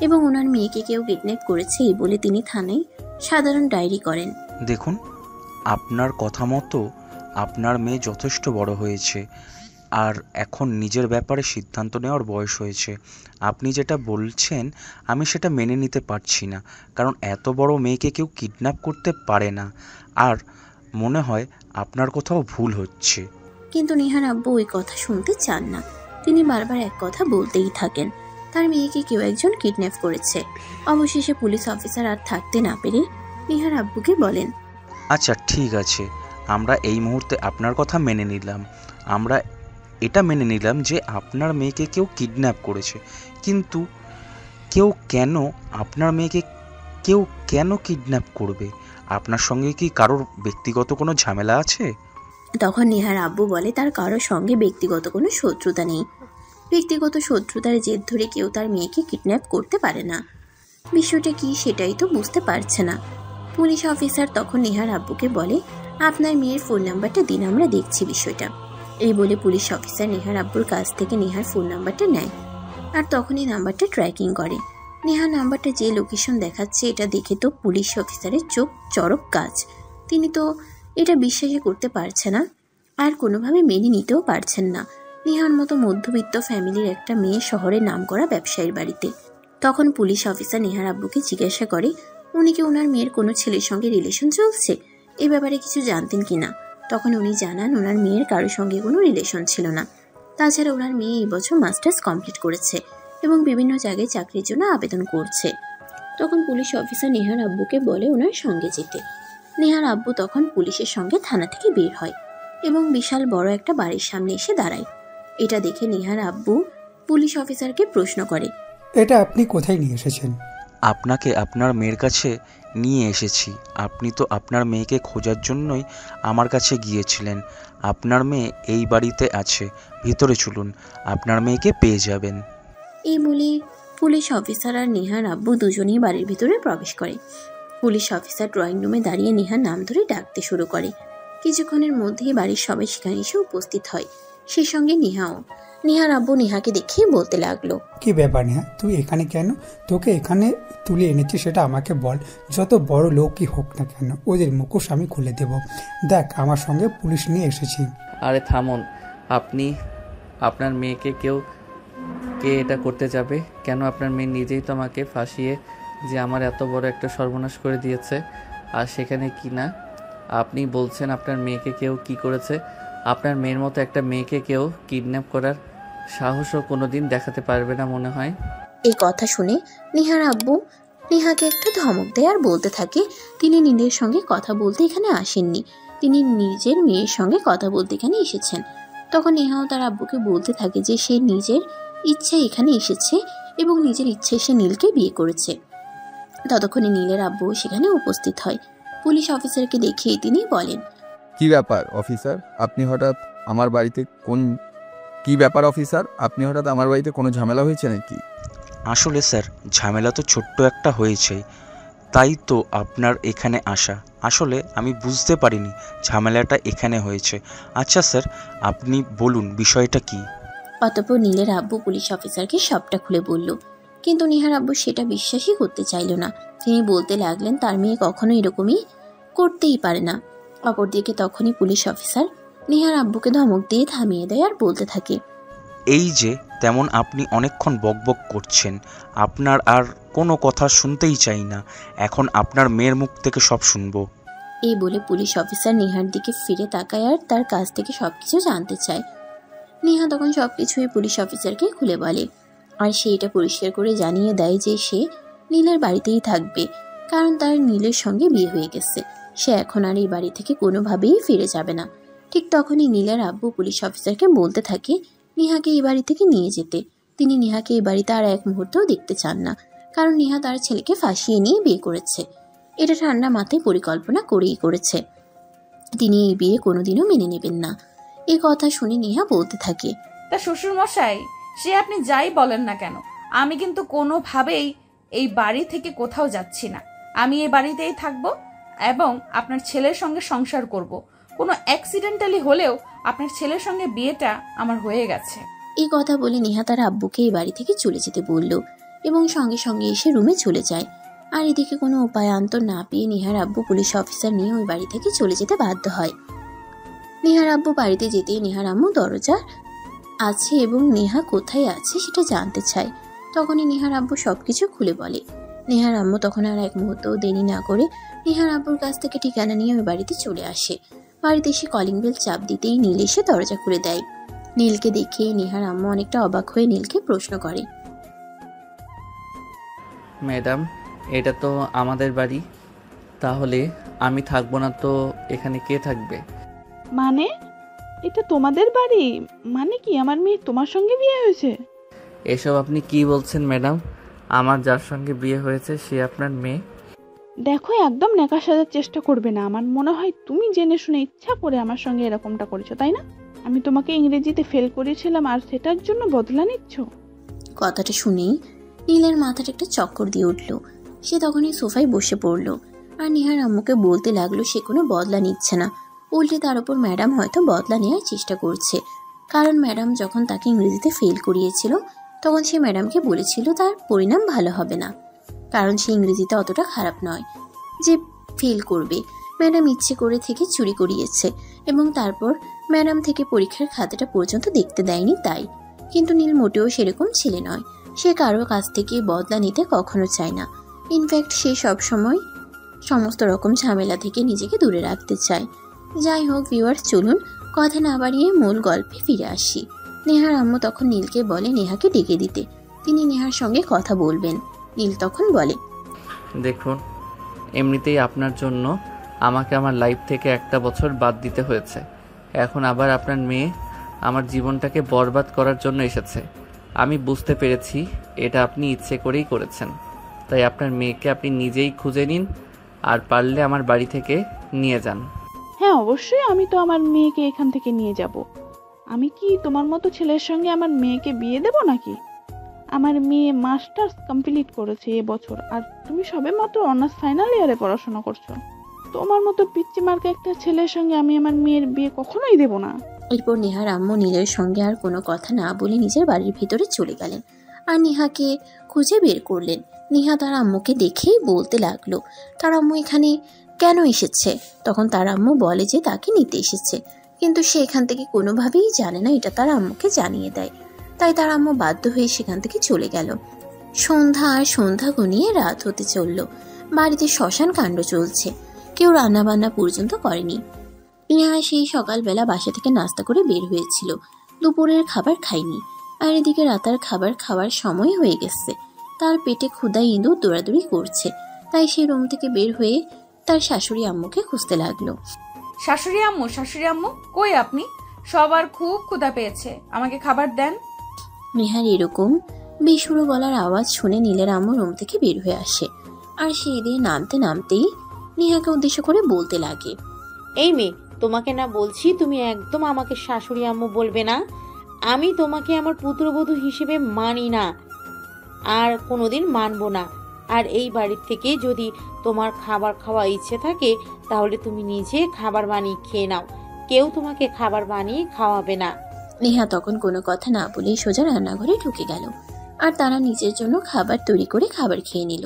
এবং ওনার মেয়েকে কেউ কিডন্যাপ করেছে এই বলে তিনি থানায় সাধারণ ডায়েরি করেন। দেখুন, আপনার কথা মতো আপনার মেয়ে যথেষ্ট বড় হয়েছে আর এখন নিজের ব্যাপারে সিদ্ধান্ত নেওয়ার বয়স হয়েছে। আপনি যেটা বলছেন আমি সেটা মেনে নিতে পারছি না, কারণ এত বড় মেয়েকে কেউ কিডন্যাপ করতে পারে না। আর মনে হয় আপনার কোথাও ভুল হচ্ছে। কিন্তু নেহার আব্বু ওই কথা শুনতে চান না। তিনি বারবার এক কথা বলতেই থাকেন, তার মেয়েকে কেউ একজন কিডন্যাপ করেছে। অবশেষে পুলিশ অফিসার আর থাকতে না পেরে নেহার আব্বুকে বলেন, আচ্ছা ঠিক আছে, আমরা এই মুহূর্তে আপনার কথা মেনে নিলাম। আমরা এটা মেনে নিলাম যে আপনার মেয়েকে কেউ কিডন্যাপ করেছে, কিন্তু আপনার মেয়েকে কেন কিডন্যাপ করবে? আপনার সঙ্গে কি কারোর ব্যক্তিগত কোনো ঝামেলা আছে? তখন নেহার আব্বু বলে, তার কারোর সঙ্গে ব্যক্তিগত কোনো শত্রুতা নেই। ব্যক্তিগত শত্রুতার জেদ ধরে কেউ তার মেয়েকে কিডন্যাপ করতে পারে না। বিষয়টা কি সেটাই তো বুঝতে পারছে না। পুলিশ অফিসার তখন নেহার আব্বুকে বলে, আপনার মেয়ের ফোন নাম্বারটা দিন, আমরা দেখছি বিষয়টা। এই বলে পুলিশ অফিসার নেহার আব্বুর কাছ থেকে নেহার ফোন নাম্বারটা নেয় আর তখনই নাম্বারটা ট্র্যাকিং করে। নেহার নাম্বারটা যে লোকেশন দেখাচ্ছে এটা দেখে তো পুলিশ অফিসারের চোখ চড়ক গাছ। তিনি তো এটা বিশ্বাসই করতে পারছে না আর কোনোভাবে মেনে নিতেও পারছেন না। নেহার মতো মধ্যবিত্ত ফ্যামিলির একটা মেয়ে শহরে নামকরা ব্যবসায়ীর বাড়িতে। তখন পুলিশ অফিসার নেহার আব্বুকে জিজ্ঞাসা করে উনি কি ওনার মেয়ের কোনো ছেলের সঙ্গে রিলেশন চলছে, এ ব্যাপারে কিছু জানতেন কিনা। তখন উনি জানান ওনার মেয়ের কারোর সঙ্গে কোনো রিলেশন ছিল না। তাছাড়া ওনার মেয়ে এই বছর মাস্টার্স কমপ্লিট করেছে এবং বিভিন্ন জায়গায় চাকরির জন্য আবেদন করছে। তখন পুলিশ অফিসার নেহার আব্বুকে বলে ওনার সঙ্গে যেতে। নেহার আব্বু তখন পুলিশের সঙ্গে থানা থেকে বের হয় এবং বিশাল বড় একটা বাড়ির সামনে এসে দাঁড়ায়। এটা দেখে নেহার আব্বু পুলিশ অফিসারকে প্রশ্ন করে, এটা আপনি কোথায় নিয়ে এসেছেন? আপনাকে আপনার মেয়ের কাছে নিয়ে এসেছি। আপনি তো আপনার মেয়েকে খোঁজার জন্যই আমার কাছে গিয়েছিলেন। আপনার মেয়ে এই বাড়িতে আছে, ভিতরে চলুন, আপনার মেয়েকে পেয়ে যাবেন। এই বলে পুলিশ অফিসার আর নেহার আব্বু দুজনেই বাড়ির ভিতরে প্রবেশ করে। পুলিশ অফিসার ড্রয়িং রুমে দাঁড়িয়ে নেহার নাম ধরে ডাকতে শুরু করে। কিছুক্ষণের মধ্যেই বাড়ির সবাই সেখানে এসে উপস্থিত হয়, সেই সঙ্গে নেহাও। নেহার আব্বু নেহাকে দেখেই বলতে লাগলো, কি ব্যাপার নেহা, তুই এখানে কেন? তোকে এখানে তুলে এনেছি সেটা আমাকে বল। যত বড় লোকই হোক না কেন, ওদের মুখোশ আমি খুলে দেব। দেখ, আমার সঙ্গে পুলিশ নিয়ে এসেছি। আরে থামুন, আপনি আপনার মেয়েকে কে এটা করতে যাবে? কেন? আপনার মেয়ে নিজেই তো আমাকে ফাঁসিয়ে যে আমার এত বড় একটা সর্বনাশ করে দিয়েছে, আর সেখানে কি না আপনি বলছেন আপনার মেয়েকে কেউ কি করেছে? আপনার মেয়ের মতো একটা মেয়েকে কেউ কিডন্যাপ করার সাহসও কোনোদিন দেখাতে পারবে না মনে হয়। এই কথা শুনে নেহার আব্বু নেহাকে একটা ধমক দেয় আর বলতে থাকে তিনি নীলের সঙ্গে কথা বলতে এখানে আসেননি, তিনি নিজের মেয়ের সঙ্গে কথা বলতে এখানে এসেছেন। তখন নেহাও তার আব্বুকে বলতে থাকে যে সে নিজের ইচ্ছে এখানে এসেছে এবং নিজের ইচ্ছে সে নীলকে বিয়ে করেছে। ততক্ষণে নীলের আব্বু সেখানে উপস্থিত হয়। পুলিশ অফিসারকে দেখে তিনি বলেন, কি ব্যাপার অফিসার, আপনি হঠাৎ আমার বাড়িতে কোনো ঝামেলা হয়েছে নাকি? আসলে স্যার, ঝামেলা তো ছোট্ট একটা হয়েছেই, তাই তো আপনার এখানে আসা। আসলে আমি বুঝতে পারিনি ঝামেলাটা এখানে হয়েছে। আচ্ছা স্যার, আপনি বলুন বিষয়টা কি? অতঃপর নীলের আব্বু পুলিশ অফিসারকে সবটা খুলে বলল, কিন্তু নেহার আব্বু সেটা বিশ্বাসই করতে চাইল না। তিনি বলতে লাগলেন তার মেয়ে কখনো এরকমই করতেই পারে না। অপরদিকে তখনই পুলিশ অফিসার নেহার আব্বুকে ধমক দিয়ে থামিয়ে দেয় আর বলতে থাকে, এই যে তেমন আপনি অনেকক্ষণ বকবক করছেন, আপনার আর কোনো কথা শুনতেই চাই না। এখন আপনার মেয়ের মুখ থেকে সব শুনবো। এই বলে পুলিশ অফিসার নেহার দিকে ফিরে তাকায় আর তার কাছ থেকে সবকিছু জানতে চায়। নেহা তখন সবকিছুই পুলিশ অফিসারকে খুলে বলে, আর সে এটা পরিষ্কার করে জানিয়ে দেয় যে সে নীলের বাড়িতেই থাকবে, কারণ তার নীলের সঙ্গে বিয়ে হয়ে গেছে। সে এখন আর এই বাড়ি থেকে কোনোভাবেই ফিরে যাবে না। ঠিক তখনই নীলের আব্বু পুলিশ অফিসারকে বলতে থাকে নেহাকে এই বাড়ি থেকে নিয়ে যেতে। তিনি নেহাকে এই বাড়িতে আর এক মুহূর্তও দেখতে চান না, কারণ নেহা তার ছেলেকে ফাঁসিয়ে নিয়ে বিয়ে করেছে। এটা ঠান্ডা মাথায় পরিকল্পনা করেই করেছে। তিনি এই বিয়ে কোনোদিনও মেনে নেবেন না। এই কথা শুনে নেহা বলতে থাকে, তা শ্বশুর মশাই, সে আপনি যাই বলেন না কেন, আমি কিন্তু কোনোভাবেই এই বাড়ি থেকে কোথাও যাচ্ছি না। আমি এই বাড়িতেই থাকবো এবং আপনার ছেলের সঙ্গে সংসার করব। কোনো অ্যাক্সিডেন্টালি হলেও আপনার ছেলের সঙ্গে বিয়েটা আমার হয়ে গেছে। এই কথা বলে নেহা তার আব্বুকে এই বাড়ি থেকে চলে যেতে বলল এবং সঙ্গে সঙ্গে এসে রুমে চলে যায়। আর এদিকে কোনো উপায়ান্তর না পেয়ে নেহার আব্বু পুলিশ অফিসার নিয়ে ওই বাড়ি থেকে চলে যেতে বাধ্য হয়। নেহার আব্বু বাড়িতে যেতেই নেহার আম্মু দরজা আছে এবং নেহা কোথায় আছে সেটা জানতে চায়। তখনই নেহার আব্বু সবকিছু খুলে বলে। নেহার আম্মু তখন আর এক মুহূর্তও দেরি না করে নেহার আব্বুর কাছ থেকে ঠিকানা নিয়ে ওই বাড়িতে চলে আসে। বাড়িতে এসে কলিং বেল চাপ দিতেই নীল এসে দরজা খুলে দেয়। নীলকে দেখে নেহার আম্মু অনেকটা অবাক হয়ে নীলকে প্রশ্ন করে, ম্যাডাম, এটা তো আমাদের বাড়ি, তাহলে আমি থাকবো না তো এখানে কে থাকবে? মানে এটা তোমাদের বাড়ি? মানে কি আমার মেয়ে তোমার সঙ্গে বিয়ে হয়েছে? এসব আপনি কি বলছেন ম্যাডাম? আমার যার সঙ্গে বিয়ে হয়েছে সে আপনার মেয়ে? দেখো, একদম নেকা সাজার চেষ্টা করবে না। আমার মনে হয় তুমি জেনে শুনে ইচ্ছা করে আমার সঙ্গে এরকমটা করেছো, তাই না? আমি তোমাকে ইংরেজিতে ফেল করেছিলাম আর সেটার জন্য বদলা নিচ্ছ? কথাটা শুনেই নীলের মাথাটা একটা চক্কর দিয়ে উঠল। সে তখনই সোফায় বসে পড়ল আর নেহার আম্মুকে বলতে লাগলো সে কোনো বদলা নিচ্ছে না, উল্টে তার উপর ম্যাডাম হয়তো বদলা নেওয়ার চেষ্টা করছে। কারণ ম্যাডাম যখন তাকে ইংরেজিতে ফেল করিয়েছিল তখন সে ম্যাডামকে বলেছিল তার পরিণাম ভালো হবে না, কারণ সে ইংরেজিতে অতটা খারাপ নয় যে ফেল করবে। ম্যাডাম ইচ্ছে করে থেকে চুরি করিয়েছে এবং তারপর ম্যাডাম থেকে পরীক্ষার খাতাটা পর্যন্ত দেখতে দেয়নি তাই। কিন্তু নীল মোটেও সেরকম ছেলে নয়। সে কারো কাছ থেকে বদলা নিতে কখনো চায় না। ইনফ্যাক্ট সে সবসময় সমস্ত রকম ঝামেলা থেকে নিজেকে দূরে রাখতে চায়। যাই হোক ভিউয়ার্স, চলুন কথা না বাড়িয়ে মূল গল্পে ফিরে আসি। নেহার আম্মু তখন নীলকে বলে নেহাকে ডেকে দিতে, তিনি নেহার সঙ্গে কথা বলবেন। নীল তখন বলে, দেখুন, এমনিতেই আপনার জন্য আমাকে আমার লাইফ থেকে একটা বছর বাদ দিতে হয়েছে। এখন আবার আপনার মেয়ে আমার জীবনটাকে বরবাদ করার জন্য এসেছে। আমি বুঝতে পেরেছি এটা আপনি ইচ্ছে করেই করেছেন। তাই আপনার মেয়েকে আপনি নিজেই খুঁজে নিন, আর পারলে আমার বাড়ি থেকে নিয়ে যান। হ্যাঁ অবশ্যই, আমি তো আমার মেয়েকে এখান থেকে নিয়ে যাব। আমি কি তোমার মতো ছেলের সঙ্গে আমার মেয়েকে বিয়ে দেব নাকি? আমার মেয়ে মাস্টার্স কমপ্লিট করেছে এবছর, আর তুমি সবে মাত্র অনার্স ফাইনাল ইয়ারে পড়াশোনা করছো। তোমার মতো পিচ্চি মার্কা একটা ছেলের সঙ্গে আমি আমার মেয়ের বিয়ে কখনোই দেব না। এরপর নেহার আম্মু নীলের সঙ্গে আর কোনো কথা না বলে নিজের বাড়ির ভিতরে চলে গেলেন আর নেহাকে খুঁজে বের করলেন। নেহা তার আম্মুকে দেখেই বলতে লাগলো তার আম্মু এখানে কেন এসেছে। তখন তার আম্মু বলে যে তাকে নিতে এসেছে, কিন্তু সে এখান থেকে কোনোভাবেই জানে না এটা তার আম্মুকে জানিয়ে দেয়। তাই তার আম্মু বাধ্য হয়ে সেখান থেকে চলে গেল। সন্ধ্যা আর সন্ধ্যা গনিয়ে রাত হতে চলল। বাড়িতে শ্মশান কাণ্ড চলছে, কেউ রান্না বান্না পর্যন্ত করেনি। নেহা সেই সকালবেলা বাসা থেকে নাস্তা করে বের হয়েছিল, দুপুরের খাবার খায়নি। আর এদিকে রাতের খাবার খাওয়ার সময় হয়ে গেছে। তার পেটে ক্ষুধা ইঁদুর দৌড়াদৌড়ি করছে, তাই সে রুম থেকে বের হয়ে তার শাশুড়ি আম্মুকে খুঁজতে লাগলো। শাশুড়ি আম্মু কই আপনি? সবার খুব ক্ষুধা পেয়েছে, আমাকে খাবার দেন। নেহার এরকম বেসুরো গলার আওয়াজ শুনে নীলের আম্মু রুম থেকে বের হয়ে আসে, আর সেই দিয়ে নামতে নামতেই নেহাকে উদ্দেশ্য করে বলতে লাগে, এই মেয়ে, তোমাকে না বলছি তুমি একদম আমাকে শাশুড়ি আম্মু বলবে না। আমি তোমাকে আমার পুত্রবধূ হিসেবে মানি না, আর কোনোদিন মানবো না। আর এই বাড়ির থেকে যদি তোমার খাবার খাওয়া ইচ্ছে থাকে তাহলে তুমি নিজে খাবার বানিয়ে খেয়ে নাও, কেউ তোমাকে খাবার বানিয়ে খাওয়াবে না। নেহা তখন কোনো কথা না বলেই সোজা রান্নাঘরে ঢুকে গেল, আর তারা নিজের জন্য খাবার তৈরি করে খাবার খেয়ে নিল।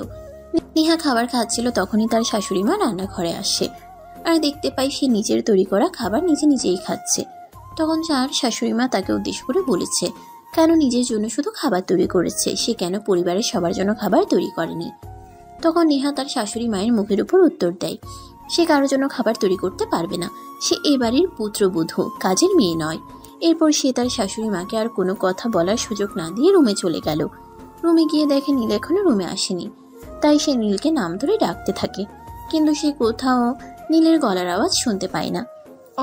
নেহা খাবার খাচ্ছিল, তখনই তার শাশুড়ি মা রান্নাঘরে আসে আর দেখতে পাই সে নিজের তৈরি করা খাবার নিজেই খাচ্ছে। তখন তার শাশুড়ি মা তাকে উদ্দেশ্য করে বলেছে কেন নিজের জন্য শুধু খাবার তৈরি করেছে, সে কেন পরিবারের সবার জন্য খাবার তৈরি করেনি। তখন নেহা তার শাশুড়ি মায়ের মুখের উপর উত্তর দেয় সে কারোর জন্য খাবার তৈরি করতে পারবে না, সে এই বাড়ির পুত্রবধূ, কাজের মেয়ে নয়। এরপর সে তার শাশুড়ি মাকে আর কোনো কথা বলার সুযোগ না দিয়ে রুমে চলে গেল। রুমে গিয়ে দেখে নীল এখনো রুমে আসেনি, তাই সে নীলকে নাম ধরে ডাকতে থাকে, কিন্তু সে কোথাও নীলের গলার আওয়াজ শুনতে পায় না।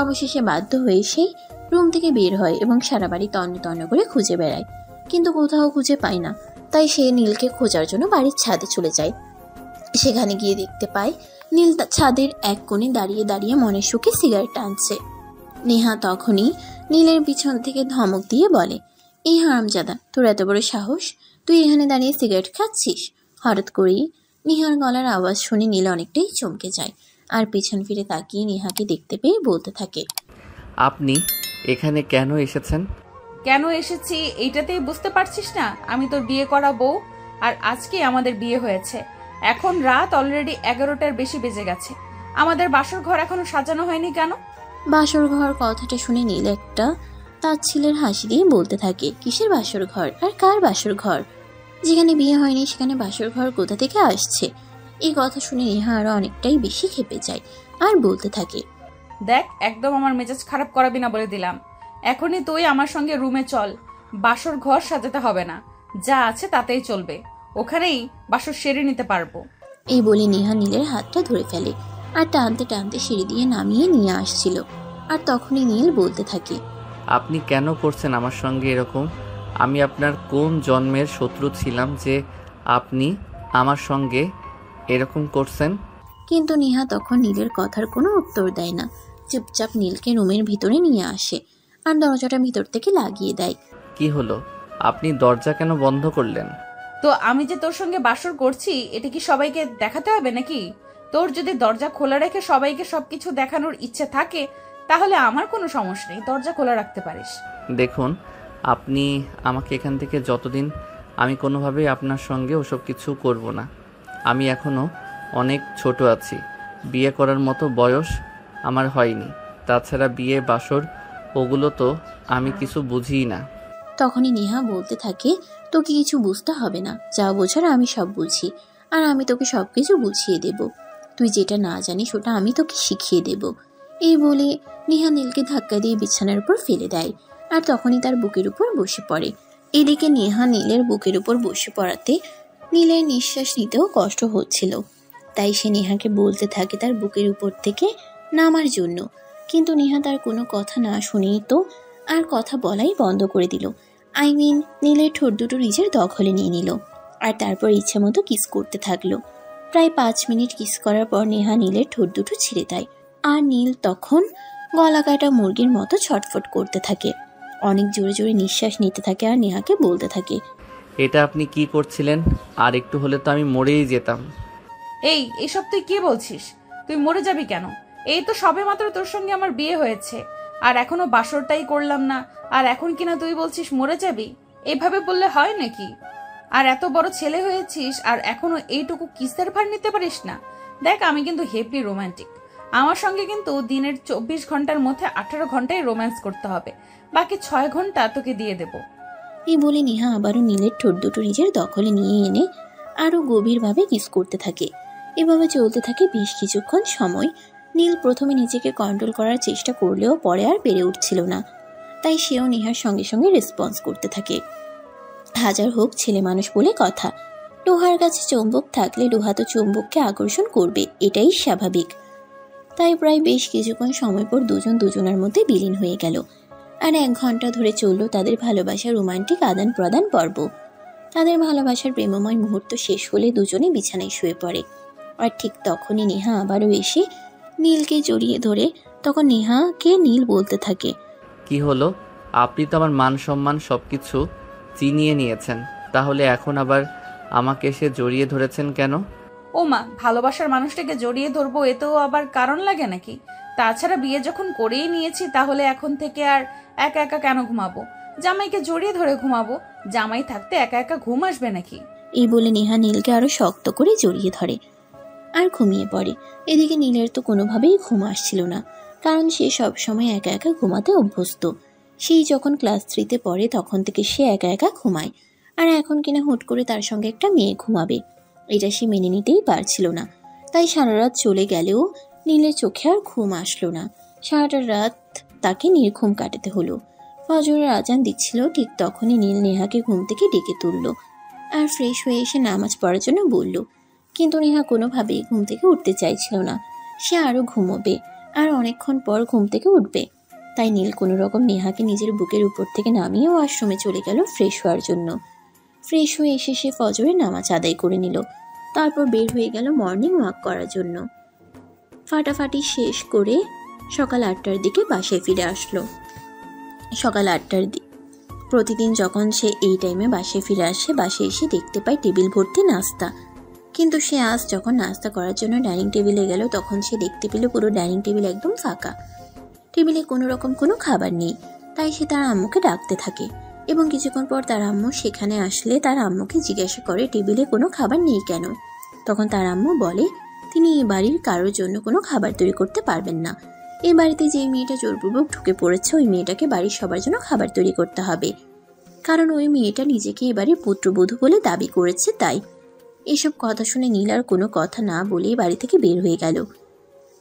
অবশেষে বাধ্য হয়ে সেই রুম থেকে বের হয় এবং সারা বাড়ি তন্ন তন্ন করে খুঁজে বেড়ায়, কিন্তু কোথাও খুঁজে পায় না। তাই সে নীলকে খোঁজার জন্য বাড়ির ছাদে চলে যায়। সেখানে গিয়ে দেখতে পায় নীল ছাদের এক কোণে দাঁড়িয়ে দাঁড়িয়ে মনের সুখে সিগারেট টানছে। নেহা তখনই নীলের পিছন থেকে ধমক দিয়ে বলে, এই হারামজাদা, তোর এত বড় সাহস, তুই এখানে দাঁড়িয়ে সিগারেট খাচ্ছিস? হঠাৎ করেই নেহার গলার আওয়াজ শুনে নীল অনেকটাই চমকে যায়, আর পেছন ফিরে তাকিয়ে নেহাকে দেখতে পেয়ে বলতে থাকে, আপনি এখানে কেন এসেছেন? কেন এসেছি এইটাতেই বুঝতে পারছিস না? আমি তোর বিয়ে করা বউ, আর আজকে আমাদের বিয়ে হয়েছে। এখন রাত অলরেডি 11টার বেশি বেজে গেছে। আমাদের বাসর ঘর এখনো সাজানো হয়নি কেন? বাসর ঘর কথাটা শুনে নীল একটা তার ছেলের হাসি দিয়ে বলতে থাকে, কিসের বাসর ঘর আর কার বাসর ঘর? যেখানে বিয়ে হয়নি সেখানে বাসর ঘর কোথা থেকে আসছে? এই কথা শুনে নেহা আরো অনেকটাই বেশি খেপে যায় আর বলতে থাকে, দেখ, একদম আমার মেজাজ খারাপ করাবি না বলে দিলাম। এখনই তুই আমার সঙ্গে রুমে চল, বাসর ঘর সাজাতে হবে না, যা আছে তাতেই চলবে, ওখানেই বাসর সেরে নিতে পারবো। এই বলে নেহা নীলের হাতটা ধরে ফেলে আর টানতে টানতে সিঁড়ি দিয়ে নামিয়ে নিয়ে আসছিল। আর তখনই নীল বলতে থাকে, আপনি কেন করছেন আমার সঙ্গে এরকম? আমি আপনার কোন জন্মের শত্রু ছিলাম যে আপনি আমার সঙ্গে এরকম করছেন? কিন্তু নেহা তখন নীলের কথার কোনো উত্তর দেয় না, চুপচাপ নীলকে রুমের ভিতরে নিয়ে আসে আর দরজাটা ভিতর থেকে লাগিয়ে দেয়। কি হলো, আপনি দরজা কেন বন্ধ করলেন? তো আমি যে তোর সঙ্গে বাসর করছি এটা কি সবাইকে দেখাতে হবে নাকি? তোর যদি দরজা খোলা রেখে সবাইকে সবকিছু দেখানোর ইচ্ছে থাকে তাহলে আমার কোনো সমস্যা নেই, দরজা খোলা রাখতে পারিস। দেখুন, আপনি আমাকে এখান থেকে যতদিন, আমি কোনোভাবেই আপনার সঙ্গে ওসব কিছু করব না। আমি এখনও অনেক ছোট আছি, বিয়ে করার মতো বয়স আমার হয়নি। তাছাড়া বিয়ে বাসর ওগুলো তো আমি কিছু বুঝিই না। তখনই নেহা বলতে থাকে, তোকে কিছু বুঝতে হবে না, যা বোঝার আমি সব বুঝি, আর আমি তোকে সবকিছু বুঝিয়ে দেব। তুই যেটা না জানিস ওটা আমি তোকে শিখিয়ে দেব। এই বলে নেহা নীলকে ধাক্কা দিয়ে বিছানার উপর ফেলে দেয় আর তখনই তার বুকের উপর বসে পড়ে। এদিকে নেহা নীলের বুকের উপর বসে পড়াতে নীলের নিঃশ্বাস নিতেও কষ্ট হচ্ছিল, তাই সে নেহাকে বলতে থাকে তার বুকের উপর থেকে নামার জন্য। কিন্তু নেহা তার কোনো কথা না শুনেই তো আর কথা বলাই বন্ধ করে দিল। নীলের ঠোঁট দুটো নিজের দখলে নিয়ে নিল আর তারপর ইচ্ছে মতো কিস করতে থাকলো। প্রায় 5 মিনিট কিস করার পর নেহা নীলের ঠোঁট দুটো ছিঁড়ে দেয়, আর নীল তখন গলা কাটা মুরগির মতো ছটফট করতে থাকে, অনেক জোরে জোরে নিঃশ্বাস নিতে থাকে আর নেহাকে বলতে থাকে, এটা আপনি কি করছিলেন? আর একটু হলে তো আমি মরেই যেতাম। এসব তুই কি বলছিস? তুই মরে যাবি কেন? এই তো সবেমাত্র তোর সঙ্গে আমার বিয়ে হয়েছে, আর এখনো বাসরটাই করলাম না, আর এখন কিনা তুই বলছিস মরে যাবি? এভাবে বললে হয় নাকি? আর এত বড় ছেলে হয়েছিস আর এখনো এইটুকু কিসের ভার নিতে পারিস না? দেখ, আমি কিন্তু হেভি রোমান্টিক। আমার সঙ্গে কিন্তু দিনের 24 ঘন্টার মধ্যে 18 ঘন্টায় রোম্যান্স করতে হবে, বাকি 6 ঘন্টা তোকে দিয়ে দেব। এই বলে নেহা আবারও নীলের ঠোঁট দুটো নিজের দখলে নিয়ে এনে আরো গভীরভাবে কিস করতে থাকে। এভাবে চলতে থাকে বেশ কিছুক্ষণ সময়। নীল প্রথমে নিজেকে কন্ট্রোল করার চেষ্টা করলেও পরে আর পেরে উঠছিল না, তাই সেও নেহার সঙ্গে সঙ্গে রেসপন্স করতে থাকে। হাজার হোক ছেলে মানুষ বলে কথা, লোহার কাছে চুম্বক থাকলে লোহা তো চুম্বককে আকর্ষণ করবে, এটাই স্বাভাবিক। তাই প্রায় বেশ কিছুক্ষণ সময় পর দুজন দুজনের মধ্যে বিলীন হয়ে গেল, আর 1 ঘন্টা ধরে চলল তাদের ভালোবাসার রোমান্টিক আদান প্রদান পর্ব। তাদের ভালোবাসার প্রেমময় মুহূর্ত শেষ হলে দুজনে বিছানায় শুয়ে পড়ে, আর ঠিক তখনই নেহা আবারও এসে নীলকে জড়িয়ে ধরে। তখন নেহাকে নীল বলতে থাকে, কি হলো? আপনি তো আমার মান সম্মান সবকিছু চিনিয়ে নিয়েছেন, তাহলে এখন আবার আমাকে এসে জড়িয়ে ধরেছেন কেন? ও মা, ভালোবাসার মানুষটাকে জড়িয়ে ধরবো এতেও আবার কারণ লাগে নাকি? তাছাড়া বিয়ে যখন করেই নিয়েছি, তাহলে এখন থেকে আর একা একা কেন ঘুমাবো? জামাইকে জড়িয়ে ধরে ঘুমাবো। জামাই থাকতে একা একা ঘুম আসবে নাকি? এই বলে নেহা নীলকে আরো শক্ত করে জড়িয়ে ধরে আর ঘুমিয়ে পড়ে। এদিকে নীলের তো কোনোভাবেই ঘুম আসছিল না, কারণ সে সব সময় একা একা ঘুমাতে অভ্যস্ত। সেই যখন ক্লাস 3-তে পড়ে তখন থেকে সে একা একা ঘুমায়, আর এখন কিনা হুট করে তার সঙ্গে একটা মেয়ে ঘুমাবে, এটা সে মেনে নিতেই পারছিল না। তাই সারা রাত চলে গেলেও নীলের চোখে আর ঘুম আসলো না। সারাটা রাত তাকে নির্ঘুম কাটাতে হলো। ফজরের আজান দিচ্ছিল, ঠিক তখনই নীল নেহাকে ঘুম থেকে ডেকে তুলল আর ফ্রেশ হয়ে এসে নামাজ পড়ার জন্য বলল। কিন্তু নেহা কোনোভাবেই ঘুম থেকে উঠতে চাইছিল না, সে আরো ঘুমোবে আর অনেকক্ষণ পর ঘুম থেকে উঠবে। তাই নীল কোনো রকম নেহাকে নিজের বুকের উপর থেকে নামিয়ে ওয়াশরুমে চলে গেল ফ্রেশ হওয়ার জন্য। ফ্রেশ হয়ে এসে সে ফজরের নামাজ আদায় করে নিল, তারপর বের হয়ে গেল মর্নিং ওয়াক করার জন্য। ফাটাফাটি শেষ করে সকাল 8টার দিকে বাসায় ফিরে আসলো। সকাল 8টার প্রতিদিন যখন সে এই টাইমে বাসায় ফিরে আসে, বাসায় এসে দেখতে পায় টেবিল ভর্তি নাস্তা। কিন্তু সে আজ যখন নাস্তা করার জন্য ডাইনিং টেবিলে গেল, তখন সে দেখতে পেল পুরো ডাইনিং টেবিল একদম ফাঁকা, টেবিলে কোনো রকম কোনো খাবার নেই। তাই সে তার আম্মুকে ডাকতে থাকে, এবং কিছুক্ষণ পর তার আম্মু সেখানে আসলে তার আম্মুকে জিজ্ঞাসা করে টেবিলে কোনো খাবার নেই কেন। তখন তার আম্মু বলে তিনি এই বাড়ির কারোর জন্য কোনো খাবার তৈরি করতে পারবেন না। এই বাড়িতে যে মেয়েটা জোরপূর্বক ঢুকে পড়েছে, ওই মেয়েটাকে বাড়ির সবার জন্য খাবার তৈরি করতে হবে, কারণ ওই মেয়েটা নিজেকে এই বাড়ির পুত্রবধূ বলে দাবি করেছে। তাই এসব কথা শুনে নীল আর কোনো কথা না বলেই বাড়ি থেকে বের হয়ে গেল।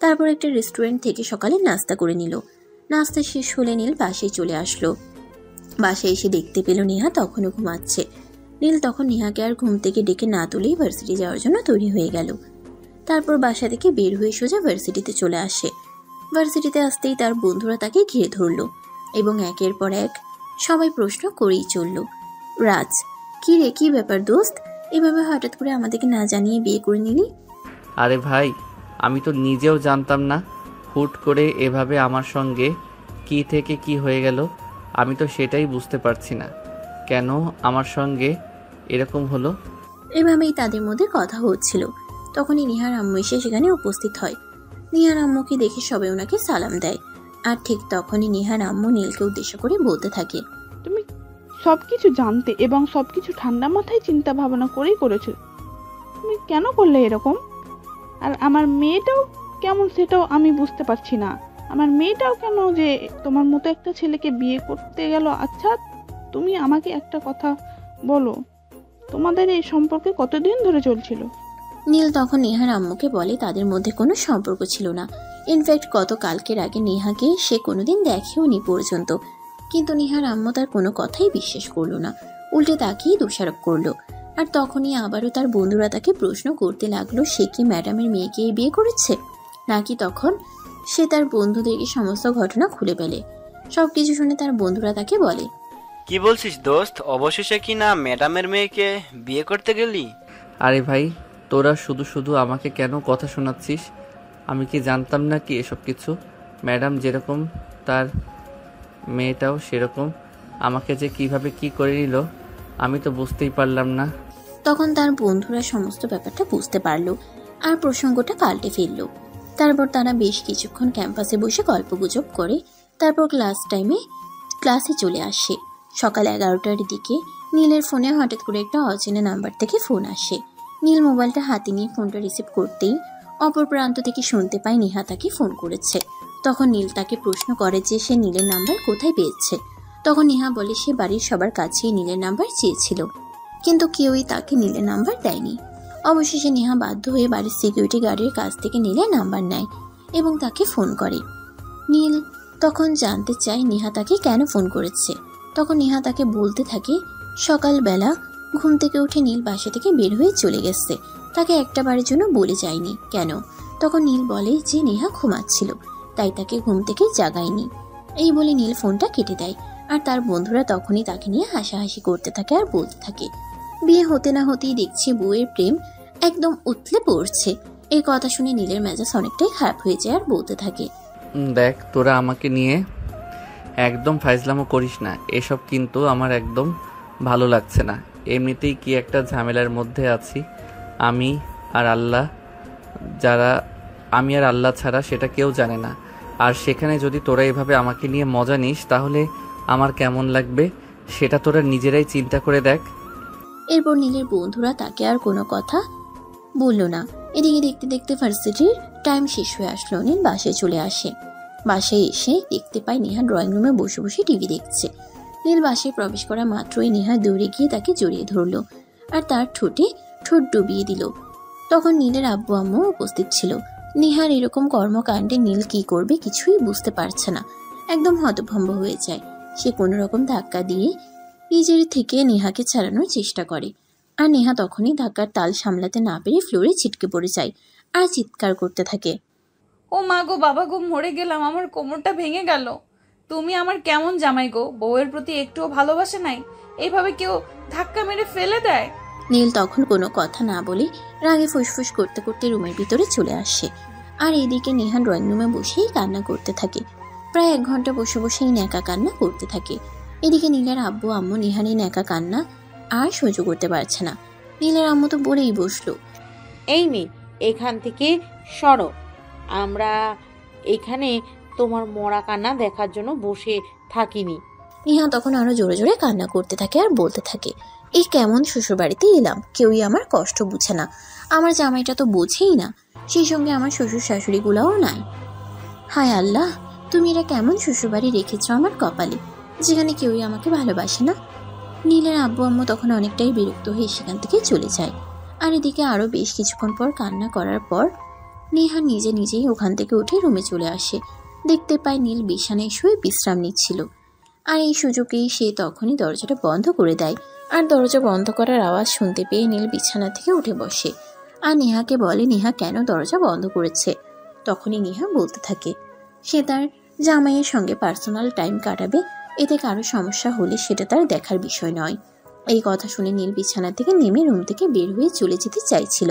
তারপর একটা রেস্টুরেন্ট থেকে সকালে নাস্তা করে নিল। নাস্তা শেষ হলে নীল বাসায় চলে আসলো। বাসায় এসে দেখতে পেল নেহা তখনও ঘুমাচ্ছে। নীল তখন নেহাকে আর ঘুম থেকে ডেকে না তুলেই ভার্সিটি যাওয়ার জন্য তৈরি হয়ে গেল। তারপর বাসা থেকে বের হয়ে সোজা ভার্সিটিতে চলে আসে। ভার্সিটিতে আসতেই তার বন্ধুরা তাকে ঘিরে ধরলো এবং একের পর এক সবাই প্রশ্ন করেই চলল, রাজ, কি রে, কি ব্যাপার দোস্ত, এভাবে হঠাৎ করে আমাদেরকে না জানিয়ে বিয়ে করে নিলি? আরে ভাই, আমি তো নিজেও জানতাম না, হুট করে এভাবে আমার সঙ্গে কি থেকে কি হয়ে গেল। আমি তো সেটাই বুঝতে পারছি না কেন আমার সঙ্গে এরকম হলো। এভাবেই তাদের মধ্যে কথা হচ্ছিল। তখনই নিহার আম্মু এসে সেখানে উপস্থিত হয়। নিহার আম্মুকে দেখে সবাই ওনাকে সালাম দেয়, আর ঠিক তখনই নিহার আম্মু নীলকে উদ্দেশ্য করে বলতে থাকে, তুমি সবকিছু জানতে এবং সবকিছু ঠান্ডা মাথায় চিন্তা ভাবনা করেই করেছো, তুমি কেন করলে এরকম? আর আমার মেয়েটাও কেমন সেটাও আমি বুঝতে পারছি না। আমার মেয়েটাও কেন যে তোমার মতো একটা ছেলেকে বিয়ে করতে গেল? আচ্ছা, তুমি আমাকে একটা কথা বলো, তোমাদের এই সম্পর্কে কতদিন ধরে চলছিল? নীল তখন নেহার আম্মুকে বলে তাদের মধ্যে কোনো সম্পর্ক ছিল না। ইনফ্যাক্ট কালকের আগে নেহাকে সে কোনোদিন দেখেও নি পর্যন্ত। কিন্তু নেহার আম্মু তার কোনো কথাই বিশ্বাস করলো না, উল্টে তাকেই দোষারোপ করলো। আর তখনই আবারও তার বন্ধুরা তাকে প্রশ্ন করতে লাগলো সে কি ম্যাডামের মেয়েকে বিয়ে করেছে নাকি। তখন সে তার বন্ধুদেরকে সমস্ত ঘটনা খুলে ফেলে। সবকিছু শুনে তার বন্ধুরা তাকে বলে, কি বলছিস দোস্ত? অবশেষে কি না ম্যাডামের মেয়েকে বিয়ে করতে গেলি? আরে ভাই, তোরা শুধু শুধু আমাকে কেন কথা শোনাচ্ছিস? আমি কি জানতাম না কি এসব কিছু? ম্যাডাম যেরকম তার মেয়েটাও সেরকম। আমাকে যে কিভাবে কি করে নিল আমি তো বুঝতেই পারলাম না। তখন তার বন্ধুরা সমস্ত ব্যাপারটা বুঝতে পারলো আর প্রসঙ্গটা পাল্টে ফেললো। তারপর তারা বেশ কিছুক্ষণ ক্যাম্পাসে বসে গল্পগুজব করে তারপর ক্লাসে চলে আসে। সকাল 11টার দিকে নীলের ফোনে হঠাৎ করে একটা অচেনা নাম্বার থেকে ফোন আসে। নীল মোবাইলটা হাতে নিয়ে ফোনটা রিসিভ করতেই অপর প্রান্ত থেকে শুনতে পায় নেহা তাকে ফোন করেছে। তখন নীল তাকে প্রশ্ন করে যে সে নীলের নাম্বার কোথায় পেয়েছে। তখন নেহা বলে সে বাড়ির সবার কাছেই নীলের নাম্বার চেয়েছিল, কিন্তু কেউই তাকে নীলের নাম্বার দেয়নি। অবশেষে নেহা বাধ্য হয়ে বাড়ির সিকিউরিটি গার্ডের কাছ থেকে নীলের নাম্বার নেয় এবং তাকে ফোন করে। নীল তখন জানতে চায় নেহা তাকে কেন ফোন করেছে। তখন নেহা তাকে বলতে থাকে সকালবেলা ঘুম থেকে উঠে নীল বাসা থেকে বের হয়ে চলে গেছে, তাকে একটা বারের জন্য বলে যায়নি কেন। তখন নীল বলে যে নেহা ঘুমাচ্ছিল তাই তাকে ঘুম থেকে জাগায়নি। এই বলে নীল ফোনটা কেটে দেয় আর তার বন্ধুরা তখনই তাকে নিয়ে হাসাহাসি করতে থাকে আর বলতে থাকে বিয়ে হতে না হতেই দেখছি বউয়ের প্রেম একদম উতলে পড়ছে। এই কথা শুনে নীলের মেজাজ অনেকটাই খারাপ হয়ে যায় আর বলতে থাকে দেখ, তোরা আমাকে নিয়ে একদম ফাইজলামো করিস না, এসব কিন্তু আমার একদম ভালো লাগছে না। এমনিতেই কি একটা ঝামেলার মধ্যে আছি আমি আর আল্লাহ ছাড়া সেটা কেউ জানে না। আর সেখানে যদি তোরা এভাবে আমাকে নিয়ে মজা নিস তাহলে আমার কেমন লাগবে সেটা তোরা নিজেরাই চিন্তা করে দেখ। এরপর নীলের বন্ধুরা তাকে আর কোনো কথা বলল না। এদিকে দেখতে দেখতে ভার্সিটির টাইম শেষ হয়ে আসলো। নীল বাসায় চলে আসে। বাসায় এসে দেখতে পায় নেহা ড্রয়িং রুমে বসে বসে টিভি দেখছে। নীল বাসায় প্রবেশ করা মাত্রই নেহা দৌড়ে গিয়ে তাকে জড়িয়ে ধরলো আর তার ঠোঁটে ঠোঁট ডুবিয়ে দিল। তখন নীলের আব্বু আম্মু উপস্থিত ছিল। নেহার এরকম কর্মকাণ্ডে নীল কি করবে কিছুই বুঝতে পারছে না, একদম হতভম্ব হয়ে যায়। সে কোনো রকম ধাক্কা দিয়ে নিজের থেকে নেহাকে ছাড়ানোর চেষ্টা করে আর নেহা তখনই ধাক্কার তাল সামলাতে না পেরে ফ্লোরে ছিটকে পড়ে যায় আর চিৎকার করতে থাকে ও মা গো, বাবা গো, মরে গেলাম, আমার কোমরটা ভেঙে গেল। তুমি আমার কেমন জামাই গো, বউয়ের প্রতি একটুও ভালোবাসা নাই, এইভাবে কেউ ধাক্কা মেরে ফেলে দেয়। নীল তখন কোনো কথা না বলে রাগে ফুসফুস করতে করতে রুমের ভিতরে চলে আসে আর এদিকে নেহা ড্রয়িং রুমে বসেই কান্না করতে থাকে। প্রায় 1 ঘন্টা বসে বসেই ন্যাকা কান্না করতে থাকে। এদিকে নীলের আব্বু আম্মু নেহার এই ন্যাকা কান্না আর সহ্য করতে পারছে না। নীলের আম্মু তো বলেই বসলো এই মেয়ে এখান থেকে সরো, আমরা এখানে তোমার মরা কান্না দেখার জন্য বসে থাকিনি। নেহা তখন আরো জোরে জোরে কান্না করতে থাকে আর বলতে থাকে এই কেমন শ্বশুর বাড়িতে এলাম, কেউই আমার কষ্ট বুঝে না, আমার জামাইটা তো বোঝেই না, সেই সঙ্গে আমার শ্বশুর শাশুড়িগুলোও নাই। হায় আল্লাহ, তুমি এরা কেমন শ্বশুরবাড়ি রেখেছ আমার কপালে, যেখানে কেউই আমাকে ভালোবাসে না। নীলের আব্বু আম্মু তখন অনেকটাই বিরক্ত হয়ে সেখান থেকে চলে যায়। আর এদিকে আরো বেশ কিছুক্ষণ পর কান্না করার পর নেহা নিজে নিজেই ওখান থেকে উঠে রুমে চলে আসে। দেখতে পায় নীল বিছানায় শুয়ে বিশ্রাম নিচ্ছিল আর এই সুযোগেই সে তখনই দরজাটা বন্ধ করে দেয়। আর দরজা বন্ধ করার আওয়াজ শুনতে পেয়ে নীল বিছানা থেকে উঠে বসে আর নেহাকে বলে নেহা কেন দরজা বন্ধ করেছে। তখনই নেহা বলতে থাকে সে তার জামাইয়ের সঙ্গে পার্সোনাল টাইম কাটাবে, এতে কারো সমস্যা হলে সেটা তার দেখার বিষয় নয়। এই কথা শুনে নীল বিছানা থেকে নেমে রুম থেকে বের হয়ে চলে যেতে চাইছিল।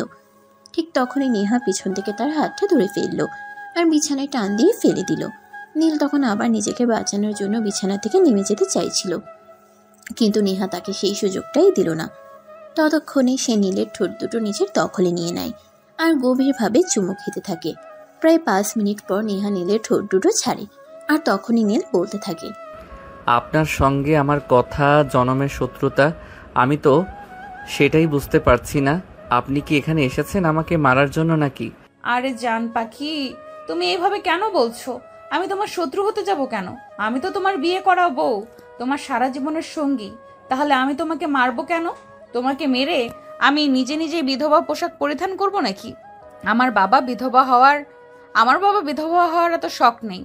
ঠিক তখনই নেহা পিছন থেকে তার হাতটা ধরে ফেললো আর বিছানায় টান দিয়ে ফেলে দিল। নীল তখন আবার নিজেকে বাঁচানোর জন্য বিছানা থেকে নেমে যেতে চাইছিল, কিন্তু নেহা তাকে সেই সুযোগটাই দিল না। ততক্ষণে সে নীলের ঠোঁট দুটো নিজের দখলে নিয়ে নেয় আর গভীরভাবে চুমু খেতে থাকে। প্রায় 5 মিনিট পর নেহা নীলের ঠোঁট দুটো ছাড়ে আর তখনই নীল বলতে থাকে আপনার সঙ্গে আমার কথা জনমের শত্রুতা, আমি তো সেটাই বুঝতে পারছি না। আপনি কি এখানে এসেছেন আমাকে মারার জন্য নাকি? আরে জান পাখি, তুমি এইভাবে কেন বলছো? আমি তোমার শত্রু হতে যাব কেন? আমি তো তোমার বিয়ে করা বউ, তোমার সারা জীবনের সঙ্গী। তাহলে আমি তোমাকে মারবো কেন? তোমাকে মেরে আমি নিজে নিজে বিধবা পোশাক পরিধান করব নাকি? আমার বাবা বিধবা হওয়ার এত শখ নেই।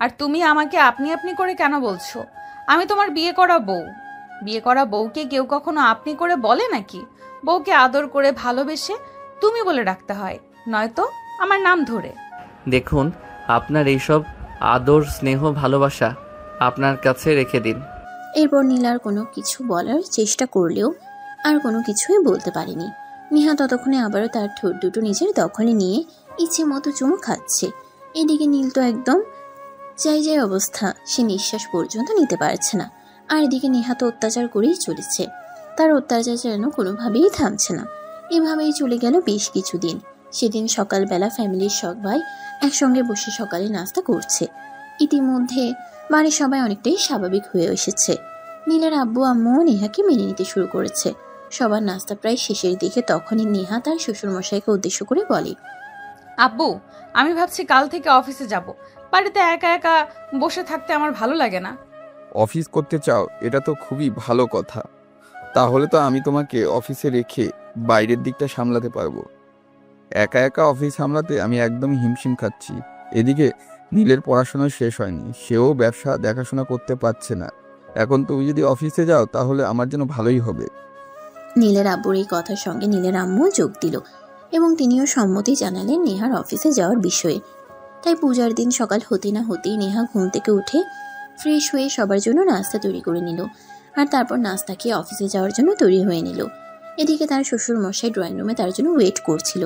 আর তুমি আমাকে আপনি আপনি করে কেন বলছো? আমি তোমার বিয়ে করা বউ। বিয়ে করা বউকে কেউ কখনো আপনি করে বলে নাকি? বউকে আদর করে ভালোবেসে তুমি বলে ডাকতে হয়, নয়তো আমার নাম ধরে। দেখুন, আপনার এইসব আদর স্নেহ ভালোবাসা আপনার কাছে রেখে দিন। এরপর নীল আর কোনো কিছু বলার চেষ্টা করলেও আর কোনো কিছুই বলতে পারেনি। নেহা ততক্ষণে আবারও তার ঠোঁট দুটো নিজের দখলে নিয়ে ইচ্ছে মতো চুমু খাচ্ছে। এদিকে নীল তো একদম যাই অবস্থা, সে নিঃশ্বাস পর্যন্ত নিতে পারছে না। আর এদিকে নেহা তো অত্যাচার করেই চলেছে, তার অত্যাচার যেন কোনোভাবেই থামছে না। এভাবেই চলে গেল বেশ কিছুদিন। সেদিন সকালবেলা ফ্যামিলির সবাই একসঙ্গে বসে সকালে নাস্তা করছে। ইতিমধ্যে বাড়ির সবাই অনেকটাই স্বাভাবিক হয়ে এসেছে। নীলের আব্বু আম্মুও নেহাকে মেনে নিতে শুরু করেছে। সবার নাস্তা প্রায় শেষের দিকে তখনই নেহা তার শ্বশুরমশাইকে উদ্দেশ্য করে বলে, আব্বু, আমি ভাবছি কাল থেকে অফিসে যাব। বাড়িতে একা একা বসে থাকতে আমার ভালো লাগে না। অফিস করতে চাও? এটা তো খুবই ভালো কথা। তাহলে তো আমি তোমাকে অফিসে রেখে বাইরের দিকটা সামলাতে পারবো। একা একা অফিস সামলাতে আমি একদম হিমশিম খাচ্ছি। এদিকে নীলের পড়াশোনা শেষ হয়নি, সেও ব্যবসা দেখাশোনা করতে পারছে না। এখন তুমি যদি অফিসে যাও তাহলে আমার জন্য ভালোই হবে। নীলের আব্বুর এই কথার সঙ্গে নীলের আম্মুও যোগ দিল এবং তিনিও সম্মতি জানালেন নেহার অফিসে যাওয়ার বিষয়ে। তাই পূজার দিন সকাল হতে না হতেই নেহা ঘুম থেকে উঠে ফ্রেশ হয়ে সবার জন্য নাস্তা তৈরি করে নিল, আর তারপর নাস্তা খেয়ে অফিসে যাওয়ার জন্য তৈরি হয়ে নিল। এদিকে তার শ্বশুর মশাই ড্রয়িং রুমে তার জন্য ওয়েট করছিল।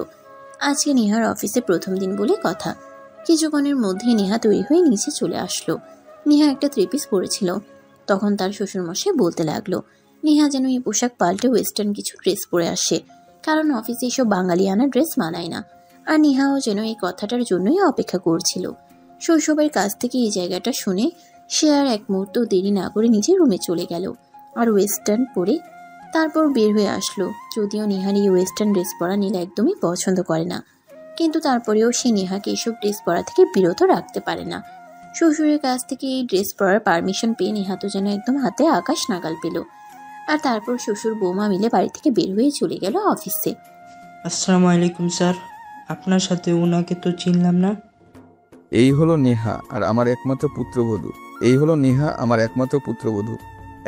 আজকে নেহার অফিসে প্রথম দিন বলে কথা। কিছুক্ষণের মধ্যে নেহা তৈরি হয়ে নিচে চলে আসলো। নেহা একটা 3 পিস পরেছিল। তখন তার শ্বশুর মশাই বলতে লাগলো নেহা যেন এই পোশাক পাল্টে ওয়েস্টার্ন কিছু ড্রেস পরে আসে, কারণ অফিসে এসব বাঙালিয়ানা ড্রেস মানায় না। আর নেহাও যেন এই কথাটার জন্যই অপেক্ষা করছিল। শৈশবের কাছ থেকে এই জায়গাটা শুনে সে আর এক মুহূর্ত দেরি না করে নিজের রুমে চলে গেল আর ওয়েস্টার্ন পরে তারপর বের হয়ে আসলো। যদিও নেহার এই ওয়েস্টার্ন ড্রেস পরা নীল একদমই পছন্দ করে না, কিন্তু তারপরেও সে নেহাকে এসব ড্রেস পরা থেকে বিরত রাখতে পারে না। শ্বশুরের কাছ থেকে এই ড্রেস পরার পারমিশন পেয়ে নেহা তো যেন একদম হাতে আকাশ নাগাল পেল। আর তারপর শ্বশুর বৌমা মিলে বাড়ি থেকে বের হয়ে চলে গেল অফিসে। আসসালামু আলাইকুম স্যার, আপনার সাথে ওনাকে তো চিনলাম না। এই হলো নেহা আর আমার একমাত্র পুত্রবধূ।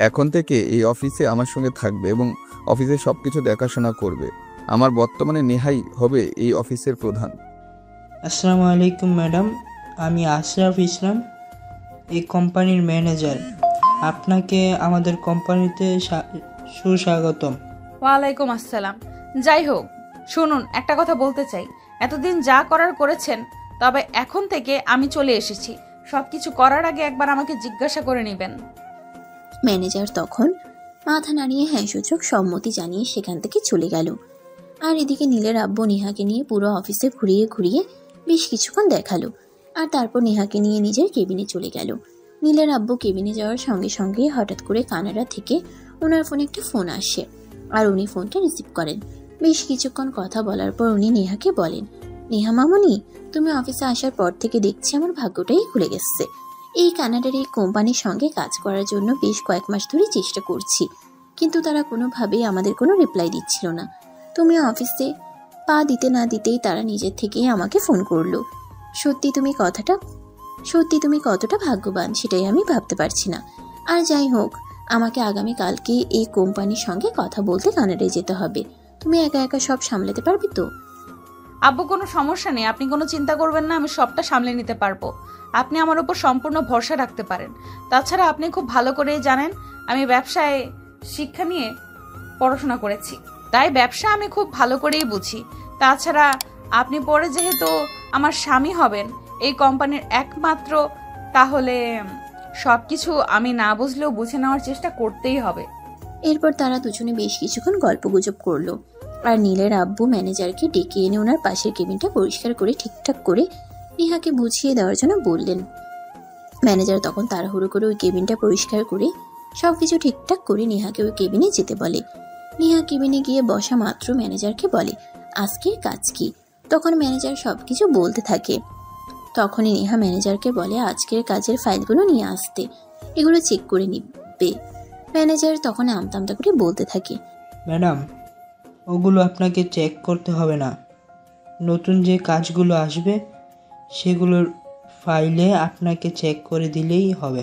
এখন থেকে এই অফিসে আমার সঙ্গে থাকবে এবং অফিসে সবকিছু দেখাশোনা করবে। আমার বর্তমানে নেহাই হবে এই অফিসের প্রধান। আসসালামু আলাইকুম ম্যাডাম, আমি আশরাফ ইসলাম, এই কোম্পানির ম্যানেজার। আপনাকে আমাদের কোম্পানিতে সুস্বাগতম। ওয়ালাইকুম আসসালাম। যাই হোক, শুনুন, একটা কথা বলতে চাই। এতদিন যা করার করেছেন, তবে এখন থেকে আমি চলে এসেছি। সবকিছু করার আগে একবার আমাকে জিজ্ঞাসা করে নেবেন। ম্যানেজার তখন মাথা নাড়িয়ে হ্যাঁ সূচক সম্মতি জানিয়ে সেখান থেকে চলে গেল। আর এদিকে নীলের আব্বু নেহাকে নিয়ে পুরো অফিসে ঘুরিয়ে ঘুরিয়ে বেশ কিছুক্ষণ দেখালো, আর তারপর নেহাকে নিয়ে নিজের কেবিনে চলে গেল। নীলের আব্বু কেবিনে যাওয়ার সঙ্গে সঙ্গে হঠাৎ করে কানাডা থেকে ওনার ফোনে একটা ফোন আসে, আর উনি ফোনটা রিসিভ করেন। বেশ কিছুক্ষণ কথা বলার পর উনি নেহাকে বলেন, নেহা মামুনি, তুমি অফিসে আসার পর থেকে দেখছি আমার ভাগ্যটাই খুলে গেছে। এই কানাডার এই কোম্পানির সঙ্গে কাজ করার জন্য বেশ কয়েক মাস ধরে চেষ্টা করছি, কিন্তু তারা কোনোভাবেই আমাদের কোনো রিপ্লাই দিচ্ছিল না। তুমি অফিসে পা দিতে না দিতেই তারা নিজের থেকেই আমাকে ফোন করলো। সত্যি তুমি কতটা ভাগ্যবান সেটাই আমি ভাবতে পারছি না। আর যাই হোক, আমাকে আগামীকালকে এই কোম্পানির সঙ্গে কথা বলতে কানাডায় যেতে হবে। তুমি একা একা সব সামলাতে পারবে তো? আব্বু, কোনো সমস্যা নেই, আপনি কোনো চিন্তা করবেন না, আমি সবটা সামলে নিতে পারবো। আপনি আমার উপর সম্পূর্ণ ভরসা রাখতে পারেন। তাছাড়া আপনি খুব ভালো করেই জানেন আমি ব্যবসায় শিক্ষা নিয়ে পড়াশোনা করেছি, তাই ব্যবসা আমি খুব ভালো করেই বুঝি। তাছাড়া আপনি পরে যেহেতু আমার স্বামী হবেন এই কোম্পানির একমাত্র, তাহলে সবকিছু আমি না বুঝলেও বুঝে নেওয়ার চেষ্টা করতেই হবে। এরপর তারা দুজনে বেশ কিছুক্ষণ গল্পগুজব করলো, আর নীলের আব্বু ম্যানেজারকে ডেকে এনে ওনার পাশের কেবিনটা পরিষ্কার করে ঠিকঠাক করে নেহাকে বুঝিয়ে দেওয়ার জন্য বললেন। ম্যানেজার তখন তাড়াহুড়ো করে ওই কেবিনটা পরিষ্কার করে সবকিছু ঠিকঠাক করে নেহাকে ওই কেবিনে যেতে বলে। নেহা কেবিনে গিয়ে বসা মাত্র ম্যানেজারকে বলে, আজকের কাজ কি? তখন ম্যানেজার সবকিছু বলতে থাকে। তখনই নেহা ম্যানেজারকে বলে আজকের কাজের ফাইলগুলো নিয়ে আসতে, এগুলো চেক করে নিবে। ম্যানেজার তখন আমতা আমতা করে বলতে থাকে, ম্যাডাম, ওগুলো আপনাকে চেক করতে হবে না। নতুন যে কাজগুলো আসবে সেগুলোর ফাইলে আপনাকে চেক করে দিলেই হবে।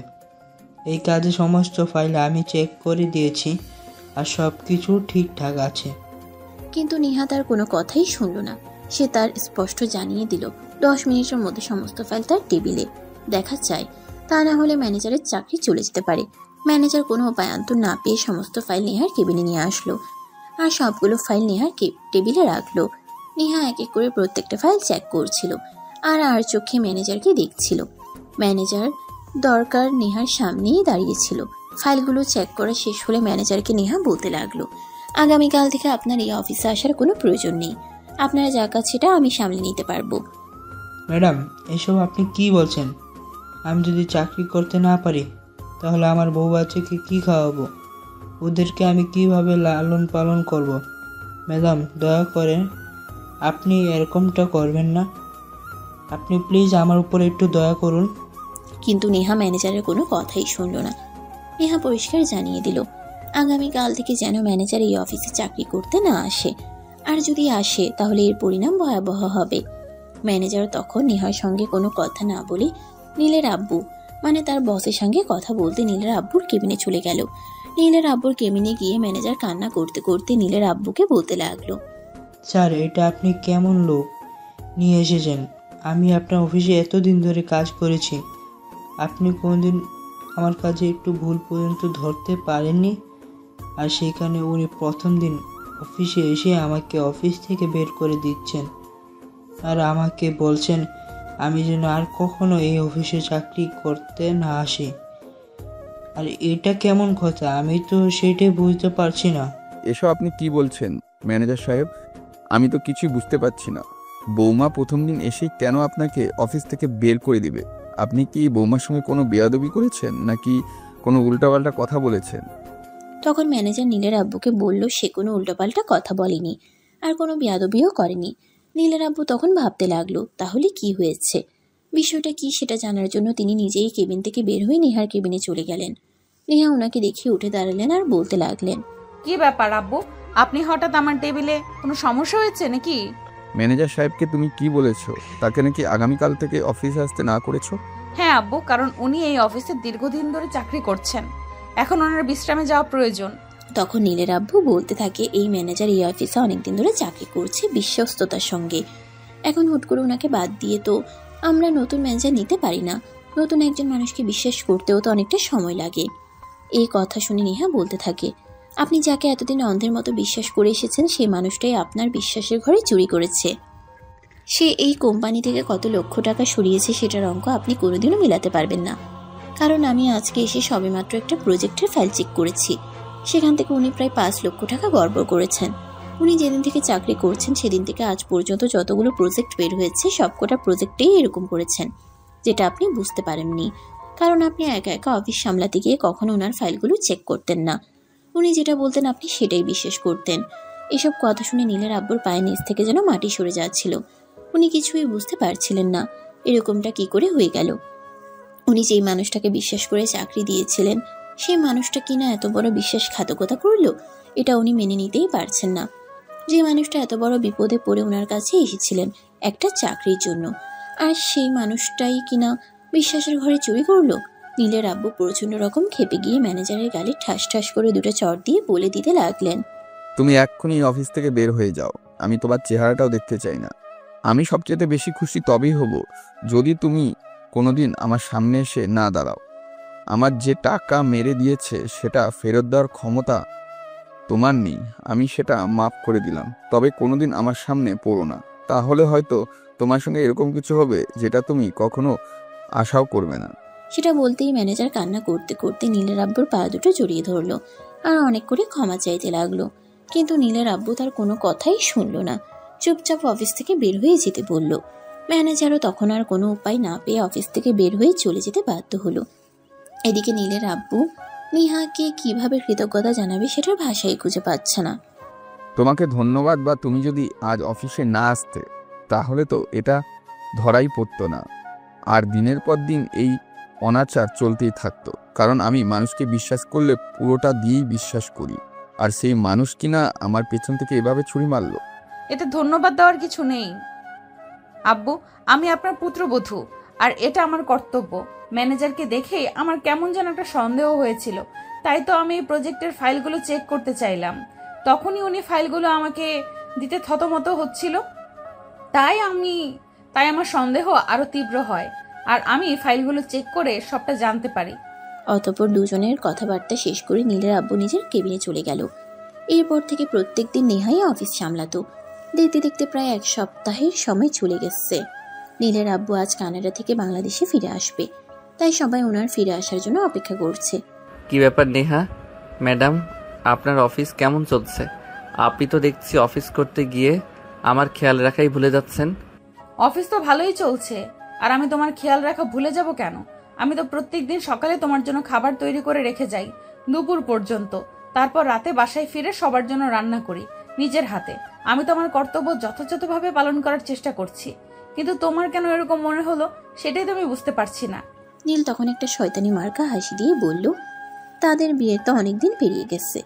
এই কাজে সমস্ত ফাইল আমি চেক করে দিয়েছি আর সব কিছু ঠিকঠাক আছে। কিন্তু নেহা তার কোনো কথাই শুনল না। সে তার স্পষ্ট জানিয়ে দিল 10 মিনিটের মধ্যে সমস্ত ফাইল তার টেবিলে দেখা চাই, তা না হলে ম্যানেজারের চাকরি চলে যেতে পারে। ম্যানেজার কোনো উপায়ান্তর না পেয়ে সমস্ত ফাইল নেহার কেবিনে নিয়ে আসলো আর সবগুলো ফাইল নেহার টেবিলে রাখলো। নেহা এক এক করে প্রত্যেকটা ফাইল চেক করছিল আর চোখে ম্যানেজারকে দেখছিল। ম্যানেজার দরকার নেহার সামনেই দাঁড়িয়েছিল। ফাইলগুলো চেক করা শেষ হলে ম্যানেজারকে নেহা বলতে লাগলো, আগামীকাল থেকে আপনার এই অফিসে আসার কোনো প্রয়োজন নেই। আপনারা যা কাজ সেটা আমি সামলে নিতে পারবো। ম্যাডাম, এসব আপনি কি বলছেন? আমি যদি চাকরি করতে না পারি তাহলে আমার বউ বাচ্চাকে কী খাওয়াবো? ওদেরকে আমি কিভাবে লালন পালন করব? ম্যাডাম, দয়া করে আপনি এরকমটা করবেন না। আপনি প্লিজ আমার উপর একটু দয়া করুন। কিন্তু নেহা ম্যানেজারের কোনো কথাই শুনল না। নেহা পরিষ্কার জানিয়ে দিল, আগামীকাল থেকে যেন ম্যানেজার এই অফিসে চাকরি করতে না আসে, আর যদি আসে তাহলে এর পরিণাম ভয়াবহ হবে। ম্যানেজার তখন নেহার সঙ্গে কোনো কথা না বলে নীলের আব্বু মানে তার বসের সঙ্গে কথা বলতে নীলের আব্বুর কেবিনে চলে গেল। নীলের আব্বুর কেবিনে গিয়ে ম্যানেজার কান্না করতে করতে নীলের আব্বুকে বলতে লাগলো, স্যার, এটা আপনি কেমন লোক নিয়ে এসেছেন? আমি আপনার অফিসে এতদিন ধরে কাজ করেছি, আপনি কোনোদিন আমার কাজে একটু ভুল পর্যন্ত ধরতে পারেননি। আর সেখানে উনি প্রথম দিন অফিসে এসে আমাকে অফিস থেকে বের করে দিচ্ছেন আর আমাকে বলছেন আমি যেন আর কখনো এই অফিসে চাকরি করতে না আসি। আর এটা কেমন কথা? আমি তো সেটাই বুঝতে পারছি না। এসব আপনি কি বলছেন ম্যানেজার সাহেব? আমি তো কিছুই বুঝতে পারছি না। বৌমা প্রথম দিন এসেই কেন আপনাকে অফিস থেকে বের করে দিবে? আপনি কি বৌমার সঙ্গে কোনো বেয়াদবি করেছেন নাকি কোনো উল্টাপাল্টা কথা বলেছেন? তখন ম্যানেজার নীলের আব্বুকে বলল সে কোনো উল্টাপাল্টা কথা বলেনি আর কোনো বেয়াদবিও করেনি। নীলের আব্বু তখন ভাবতে লাগলো তাহলে কি হয়েছে, বিষয়টা কি সেটা জানার জন্য তিনি নিজেই কেবিন থেকে বের হয়ে নেহার কেবিনে চলে গেলেন। নেহা ওনাকে দেখে উঠে দাঁড়ালেন আর বলতে লাগলেন, কি ব্যাপার আব্বু, আপনি হঠাৎ আমার টেবিলে? কোনো সমস্যা হয়েছে নাকি? ম্যানেজার সাহেবকে তুমি কি বলেছো? তাকে নাকি আগামীকাল থেকে অফিসে আসতে না করেছো? হ্যাঁ আব্বু, কারণ উনি এই অফিসে দীর্ঘদিন ধরে চাকরি করছেন, এখন ওনার বিশ্রামে যাওয়া প্রয়োজন। তখন নীলের আব্বু বলতে থাকে, এই ম্যানেজার এই অফিসে অনেকদিন ধরে চাকরি করছে বিশ্বস্ততার সঙ্গে, এখন হুট করে ওনাকে বাদ দিয়ে তো আমরা নতুন ম্যানেজার নিতে পারি না। নতুন একজন মানুষকে বিশ্বাস করতেও তো অনেকটা সময় লাগে। এই কথা শুনে নেহা বলতে থাকে, আপনি যাকে এতদিন অন্ধের মতো বিশ্বাস করে এসেছেন সেই মানুষটাই আপনার বিশ্বাসের ঘরে চুরি করেছে। সে এই কোম্পানি থেকে কত লক্ষ টাকা সরিয়েছে সেটার অঙ্ক আপনি কোনোদিনও মেলাতে পারবেন না। কারণ আমি আজকে এসে সবেমাত্র একটা প্রজেক্টের ফাইল চেক করেছি, সেখান থেকে উনি প্রায় 5 লক্ষ টাকা গড়বড় করেছেন। উনি যেদিন থেকে চাকরি করছেন সেদিন থেকে আজ পর্যন্ত যতগুলো প্রজেক্ট বের হয়েছে সবকটা প্রজেক্টেই এরকম করেছেন, যেটা আপনি বুঝতে পারেননি কারণ আপনি একা একা অফিস সামলাতে গিয়ে কখনো ওনার ফাইলগুলো চেক করতেন না। উনি যেটা বলতেন আপনি সেটাই বিশ্বাস করতেন। এসব কথা শুনে নীলের আব্বুর পায়ের নিচ থেকে যেন মাটি সরে যাচ্ছিল। উনি কিছুই বুঝতে পারছিলেন না এরকমটা কি করে হয়ে গেল। উনি যেই মানুষটাকে বিশ্বাস করে চাকরি দিয়েছিলেন সেই মানুষটা কিনা এত বড় বিশ্বাসঘাতকতা করলো, এটা উনি মেনে নিতেই পারছেন না। যে মানুষটা এত বড় বিপদে পড়ে ওনার কাছে এসেছিলেন একটা চাকরির জন্য, আর সেই মানুষটাই কিনা বিশ্বাসের ঘরে চুরি করলো। নীলের আব্বু প্রচন্ড রকম খেপে গিয়ে ম্যানেজারের গালে ঠাস ঠাস করে 2টা চড় দিয়ে বলে দিতে লাগলেন, তুমি এক্ষুনি অফিস থেকে বের হয়ে যাও, আমি তোমার চেহারাটাও দেখতে চাই না। আমি সবচেয়ে বেশি খুশি তবেই হব যদি তুমি কোনোদিন আমার সামনে এসে না দাঁড়াও। আমার যে টাকা মেরে দিয়েছে সেটা ফেরত দেওয়ার ক্ষমতা তোমার নেই, আমি সেটা মাফ করে দিলাম, তবে কোনোদিন আমার সামনে পড়ো না, তাহলে হয়তো তোমার সঙ্গে এরকম কিছু হবে যেটা তুমি কখনো আশাও করবে না। সেটা বলতেই ম্যানেজার কান্না করতে করতে নীলের আব্বুর পা দুটো জড়িয়ে ধরলো আর অনেক করে ক্ষমা চাইতে লাগলো। কিন্তু নীলের আব্বু তার কোনো কথাই শুনল না, চুপচাপ অফিস থেকে বের হয়ে যেতে বলল। ম্যানেজারও তখন আর কোনো উপায় না পেয়ে অফিস থেকে বের হয়ে চলে যেতে বাধ্য হলো। এদিকে নীলের আব্বু নেহাকে কিভাবে কৃতজ্ঞতা জানাবে সেটার ভাষাই খুঁজে পাচ্ছে না। তোমাকে ধন্যবাদ, বা তুমি যদি আজ অফিসে না আসতে তাহলে তো এটা ধরাই পড়তো না, আর দিনের পর দিন এই অনাচার চলতেই থাকতো। কারণ আমি মানুষকে বিশ্বাস করলে পুরোটা দিয়েই বিশ্বাস করি, আর সেই মানুষ কিনা আমার পেছন থেকে এভাবে ছুরি মারলো। এতে ধন্যবাদ দেওয়ার কিছু নেই আব্বু, আমি আপনার পুত্রবধূ আর এটা আমার কর্তব্য। ম্যানেজারকে দেখে আমার কেমন যেন একটা সন্দেহ হয়েছিল, তাই তো আমি এই প্রজেক্টের ফাইলগুলো চেক করতে চাইলাম। তখনই উনি ফাইলগুলো আমাকে দিতে থতমত হচ্ছিল, তাই আমার সন্দেহ আরো তীব্র হয় আর আমি ফাইলগুলো চেক করে সবটা জানতে পারি। অতঃপর দুজনের কথাবার্তা শেষ করে নীলের আব্বু নিজের কেবিনে চলে গেল। এরপর থেকে প্রত্যেকদিন নেহাই অফিস সামলাতো। দেখতে দেখতে প্রায় 1 সপ্তাহের সময় চলে গেছে। নীলের আব্বু আজ কানাডা থেকে বাংলাদেশে ফিরে আসবে, তাই সবাই ওনার ফিরে আসার জন্য অপেক্ষা করছে। কি ব্যাপার নেহা ম্যাডাম, আপনার অফিস কেমন চলছে? আপনি তো দেখছি অফিস করতে গিয়ে আমার খেয়াল রাখাই ভুলে যাচ্ছেন। অফিস তো ভালোই চলছে, আর আমি তোমার খেয়াল রাখা ভুলে যাব কেন? আমি তো প্রত্যেকদিন সকালে তোমার জন্য খাবার তৈরি করে রেখে যাই দুপুর পর্যন্ত, তারপর রাতে বাসায় ফিরে সবার জন্য রান্না করি নিজের হাতে। আমি তো আমার কর্তব্য যথাযথভাবে পালন করার চেষ্টা করছি, কিন্তু তোমার কেন এরকম মনে হলো সেটাই তো আমি বুঝতে পারছি না। নীল তখন একটা শয়তানি মার্কা হাসি দিয়ে বলল, তাদের বিয়ে তো অনেকদিন পেরিয়ে গেছে,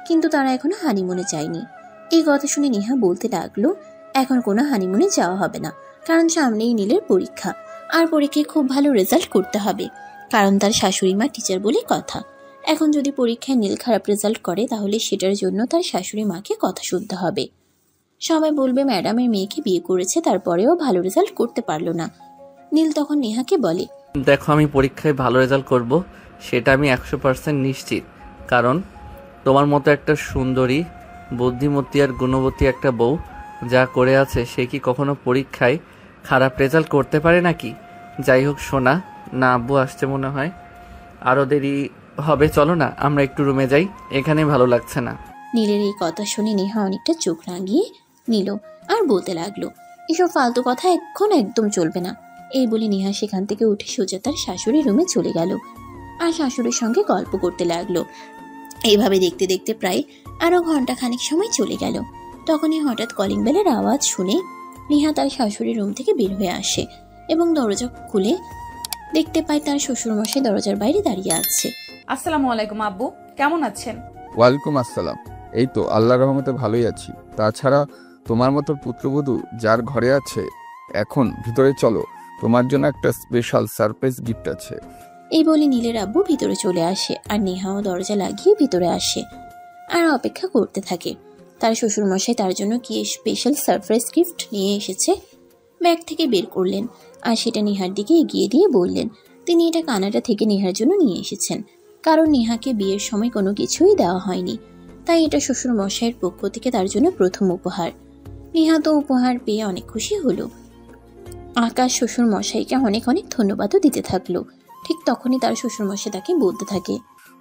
কিন্তু তারা এখনো হানিমুনে যায়নি। এই কথা শুনে নেহা বলতে লাগলো, এখন কোনো হানিমুনে যাওয়া হবে না, কারণ সামনেই নীলের পরীক্ষা, আর পরীক্ষায় খুব ভালো রেজাল্ট করতে হবে, কারণ তার শাশুড়ি মা টিচার বলে কথা। এখন যদি পরীক্ষায় নীল খারাপ রেজাল্ট করে তাহলে সেটার জন্য তার শাশুড়ি মাকে কথা শুনতে হবে। সবাই বলবে ম্যাডামের মেয়েকে বিয়ে করেছে, তারপরেও ভালো রেজাল্ট করতে পারলো না। নীল তখন নেহাকে বলে, দেখো আমি পরীক্ষায় ভালো রেজাল্ট করব সেটা আমি 100% নিশ্চিত, কারণ তোমার মতো একটা সুন্দরী, বুদ্ধিমতী আর গুণবতী একটা বউ যা করে আছে সে কি কখনো পরীক্ষায় খারাপ রেজাল্ট করতে পারে নাকি? যাই হোক সোনা, না আব্বু আসছে মনে হয়, আরও দেরি হবে, চলো না আমরা একটু রুমে যাই, এখানে ভালো লাগছে না। নীলের এই কথা শুনে নেহা অনেকটা চোখ রাঙিয়ে নিল আর বলতে লাগলো, এসব ফালতু কথা এখন একদম চলবে না। এই বলে নেহা সেখান থেকে উঠে সোজা তার শাশুড়ির রুমে চলে গেল আর শাশুড়ির সঙ্গে গল্প করতে লাগলো। এইভাবে দেখতে দেখতে প্রায় আরো ঘন্টাখানেক সময় চলে গেল। তখনই হঠাৎ কলিং বেলের আওয়াজ শুনে নেহা তার শাশুড়ির রুম থেকে বের হয়ে আসে এবং দরজা খুলে দেখতে পায় তার শ্বশুরমশাই দরজার বাইরে দাঁড়িয়ে আছে। আসসালামু আলাইকুম আব্বু, কেমন আছেন? ওয়ালাইকুম আসসালাম। এই তো আল্লাহর রহমতে ভালোই আছি। তাছাড়া তোমার মতো পুত্রবধূ যার ঘরে আছে, এখন ভিতরে চলো, তোমার জন্য একটা স্পেশাল সারপ্রাইজ গিফট আছে। এই বলে নীলের আব্বু ভিতরে চলে আসে আর নেহাও দরজা লাগিয়ে ভিতরে আসে আর অপেক্ষা করতে থাকে। তার শ্বশুরমশাই তার জন্য কি স্পেশাল সারপ্রাইজ গিফট নিয়ে এসেছে ব্যাগ থেকে বের করলেন আর সেটা নেহার দিকে এগিয়ে দিয়ে বললেন তিনি এটা কানাডা থেকে নেহার জন্য নিয়ে এসেছেন, কারণ নেহাকে বিয়ের সময় কোনো কিছুই দেওয়া হয়নি, তাই এটা শ্বশুরমশাইয়ের পক্ষ থেকে তার জন্য প্রথম উপহার। নেহা তো উপহার পেয়ে অনেক খুশি হলো। আকাশ শ্বশুরমশাইকে অনেক অনেক ধন্যবাদও দিতে থাকলো। ঠিক তখনই তার শ্বশুরমশাই তাকে বলতে থাকে,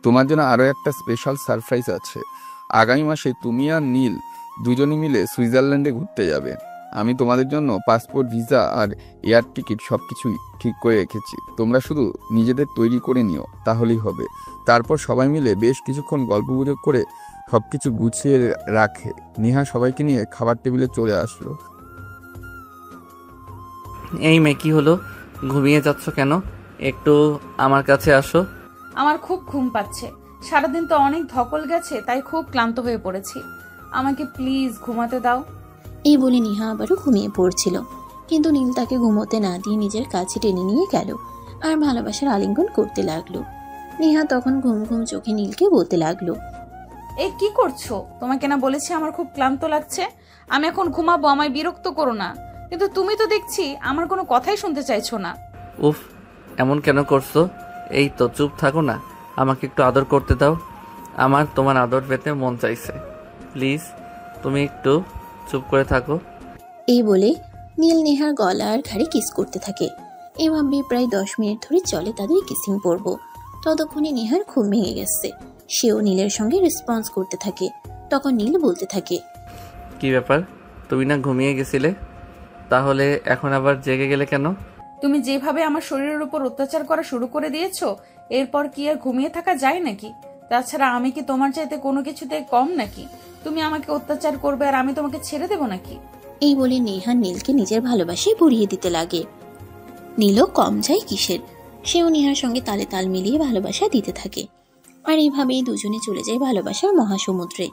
তোমার জন্য আরো একটা স্পেশাল সারপ্রাইজ আছে। আগামী মাসে তুমি আর নীল দুজনে মিলে সুইজারল্যান্ডে ঘুরতে যাবে। আমি তোমাদের জন্য পাসপোর্ট, ভিসা আর এয়ার টিকিট সবকিছুই ঠিক করে রেখেছি। তোমরা শুধু নিজেদের তৈরি করে নিও, তাহলেই হবে। তারপর সবাই মিলে বেশ কিছুক্ষণ গল্পগুজব করে সবকিছু গুছিয়ে রাখে নেহা সবাইকে নিয়ে খাবার টেবিলে চলে আসলো। এই মেয়ে কি হলো, ঘুমিয়ে যাচ্ছ কেন? একটু আমার কাছে আসো। আমার খুব ঘুম পাচ্ছে, সারাদিন তো অনেক ধকল গেছে, তাই খুব ক্লান্ত হয়ে পড়েছি, আমাকে প্লিজ ঘুমাতে দাও। এই বলে নেহা আবারও ঘুমিয়ে পড়ছিল, কিন্তু নীল তাকে ঘুমোতে না দিয়ে নিজের কাছে টেনে নিয়ে গেল আর ভালোবাসার আলিঙ্গন করতে লাগলো। নেহা তখন ঘুম ঘুম চোখে নীলকে বলতে লাগলো, এই কি করছো? তোমাকে না বলেছি আমার খুব ক্লান্ত লাগছে, আমি এখন ঘুমাবো, আমায় বিরক্ত করো না। কিন্তু তুমি তো দেখছি আমার কোনো কথাই শুনতে চাইছো না। উফ, এমন কেন করছো? এই তো চুপ থাকো না, আমাকে একটু আদর করতে দাও, আমার তোমার আদর পেতে মন চাইছে, প্লিজ তুমি একটু চুপ করে থাকো। এই বলে নীল নেহার গলা আর ঘাড়ে কিস করতে থাকে। এভাবে প্রায় 10 মিনিট ধরে চলে তাদের কিসিং পর্ব। ততক্ষণে নেহার ঘুম ভেঙে গেছে, সেও নীলের সঙ্গে রেসপন্স করতে থাকে। তখন নীল বলতে থাকে, কি ব্যাপার, তুমি না ঘুমিয়ে গেছিলে, তাহলে এখন আবার জেগে গেলে কেন? তুমি যেভাবে আমার শরীরের উপর অত্যাচার করা শুরু করে দিয়েছো, এরপর কি আর ঘুমিয়ে থাকা যায় নাকি? তাছাড়া আমি কি তোমার চাইতে কোনো কিছুতে কম নাকি? তুমি আমাকে অত্যাচার করবে আর আমি তোমাকে ছেড়ে দেবো নাকি? এই বলে নেহা নীলকে নিজের ভালোবাসায় ভরিয়ে দিতে লাগে। নীলও কম যায় কিসের, সেও নেহার সঙ্গে তালে তাল মিলিয়ে ভালোবাসা দিতে থাকে। আর এইভাবেই দুজনে চলে যায় ভালোবাসার মহাসমুদ্রে।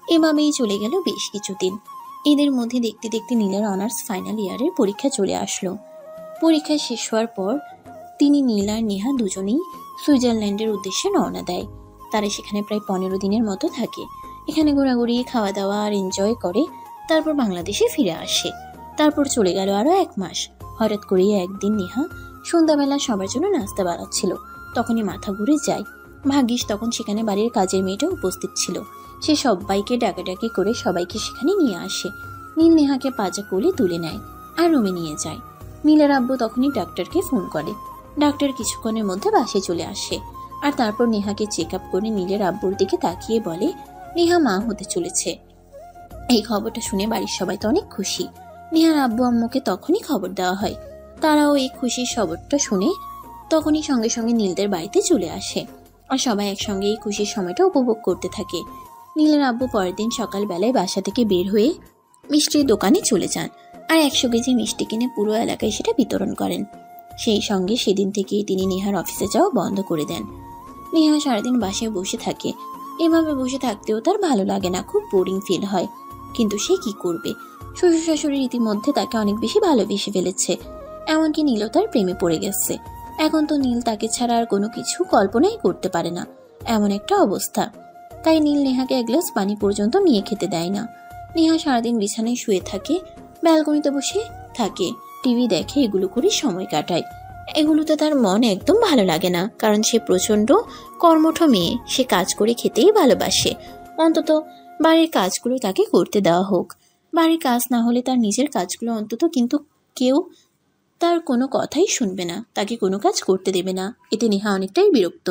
এভাবেই চলে গেল বেশ কিছুদিন। এদের মধ্যে দেখতে দেখতে নীলের অনার্স ফাইনাল ইয়ারের পরীক্ষা চলে আসলো। পরীক্ষা শেষ হওয়ার পর তিনি নীল আর নেহা দুজনেই সুইজারল্যান্ডের উদ্দেশ্যে রওনা দেয়। তারা সেখানে প্রায় 15 দিনের মতো থাকে। এখানে ঘোরাঘুরি, খাওয়া দাওয়া আর এনজয় করে তারপর বাংলাদেশে ফিরে আসে। তারপর চলে গেল আরো 1 মাস। হঠাৎ করেই একদিন নেহা সন্ধ্যাবেলা সবার জন্য নাস্তা বানাচ্ছিল তখনই মাথা ঘুরে যায়। ভাগ্যিস তখন সেখানে বাড়ির কাজের মেয়েটা উপস্থিত ছিল। সে সবাইকে ডাকাডাকি করে সবাইকে সেখানে নিয়ে আসে। নীল নেহাকে পাজা কোলে তুলে নেয় আর রুমে নিয়ে যায়। নীলের আব্বু তখনই ডাক্তারকে ফোন করে। ডাক্তার কিছুক্ষণের মধ্যে বাসায় চলে আসে আর তারপর নেহাকে চেক আপ করে নীলের আব্বুর দিকে তাকিয়ে বলে নেহা মা হতে চলেছে। এই খবরটা শুনে বাড়ির সবাই তো অনেক খুশি। নেহার আব্বু আম্মুকে তখনই খবর দেওয়া হয়। তারাও এই খুশির খবরটা শুনে তখনই সঙ্গে সঙ্গে নীলদের বাড়িতে চলে আসে আর সবাই একসঙ্গে এই খুশির সময়টা উপভোগ করতে থাকে। নীলের আব্বু পরের দিন সকালবেলায় বাসা থেকে বের হয়ে মিষ্টির দোকানে চলে যান আর 100 কেজি মিষ্টি কিনে পুরো এলাকায় সেটা বিতরণ করেন। সেই সঙ্গে সেদিন থেকেই তিনি নেহার অফিসে যাওয়া বন্ধ করে দেন। নেহা সারাদিন বাসায় বসে থাকে। এভাবে বসে থাকতেও তার ভালো লাগে না, খুব বোরিং ফিল হয়। কিন্তু সে কি করবে, শ্বশুর শাশুড়ি ইতিমধ্যে তাকে অনেক বেশি ভালোবেসে ফেলেছে। এমনকি নীলও তার প্রেমে পড়ে গেছে। এখন তো নীল তাকে ছাড়া আর কোনো কিছু কল্পনাই করতে পারে না, এমন একটা অবস্থা। তাই নীল নেহাকে 1 গ্লাস পানি পর্যন্ত নিয়ে খেতে দেয় না। নেহা সারাদিন বিছানায় শুয়ে থাকে, ব্যালকনিতে বসে থাকে, টিভি দেখে, এগুলো করে সময় কাটায়। এগুলোতে তার মন একদম ভালো লাগে না, কারণ সে প্রচন্ড কর্মঠ মেয়ে। সে কাজ করে খেতেই ভালোবাসে। অন্তত বাড়ির কাজগুলো তাকে করতে দেওয়া হোক। বাড়ির কাজ না হলে তার নিজের কাজগুলো অন্তত, কিন্তু কেউ তার কোনো কথাই শুনবে না, তাকে কোনো কাজ করতে দেবে না। এতে নেহা অনেকটাই বিরক্ত।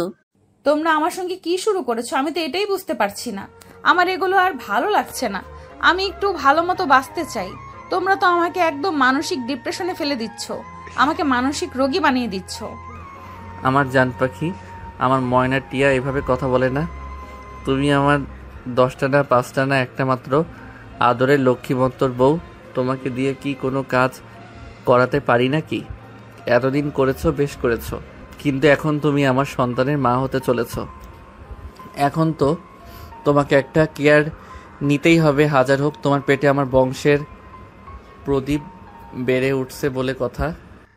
তোমরা আমার সঙ্গে কি শুরু করেছো আমি তো এটাই বুঝতে পারছি না। আমার এগুলো আর ভালো লাগছে না। আমি একটু ভালো মতো বাঁচতে চাই। তোমরা তো আমাকে একদম মানসিক ডিপ্রেশনে ফেলে দিচ্ছ, আমাকে মানসিক রোগী বানিয়ে দিচ্ছ। আমার জান পাখি, আমার ময়না টিয়া এভাবে কথা বলে না। তুমি আমার 10টা না 5টা না একটা মাত্র আদরের লক্ষ্মীমন্তর বউ। তোমাকে দিয়ে কি কোনো কাজ করাতে পারি না কি? এতদিন করেছো, বেশ করেছো, কিন্তু এখন তুমি আমার সন্তানের মা হতে চলেছ। এখন তো তোমাকে একটা কেয়ার নিতেই হবে। হাজার হোক তোমার পেটে আমার বংশের প্রদীপ বেড়ে উঠছে বলে কথা।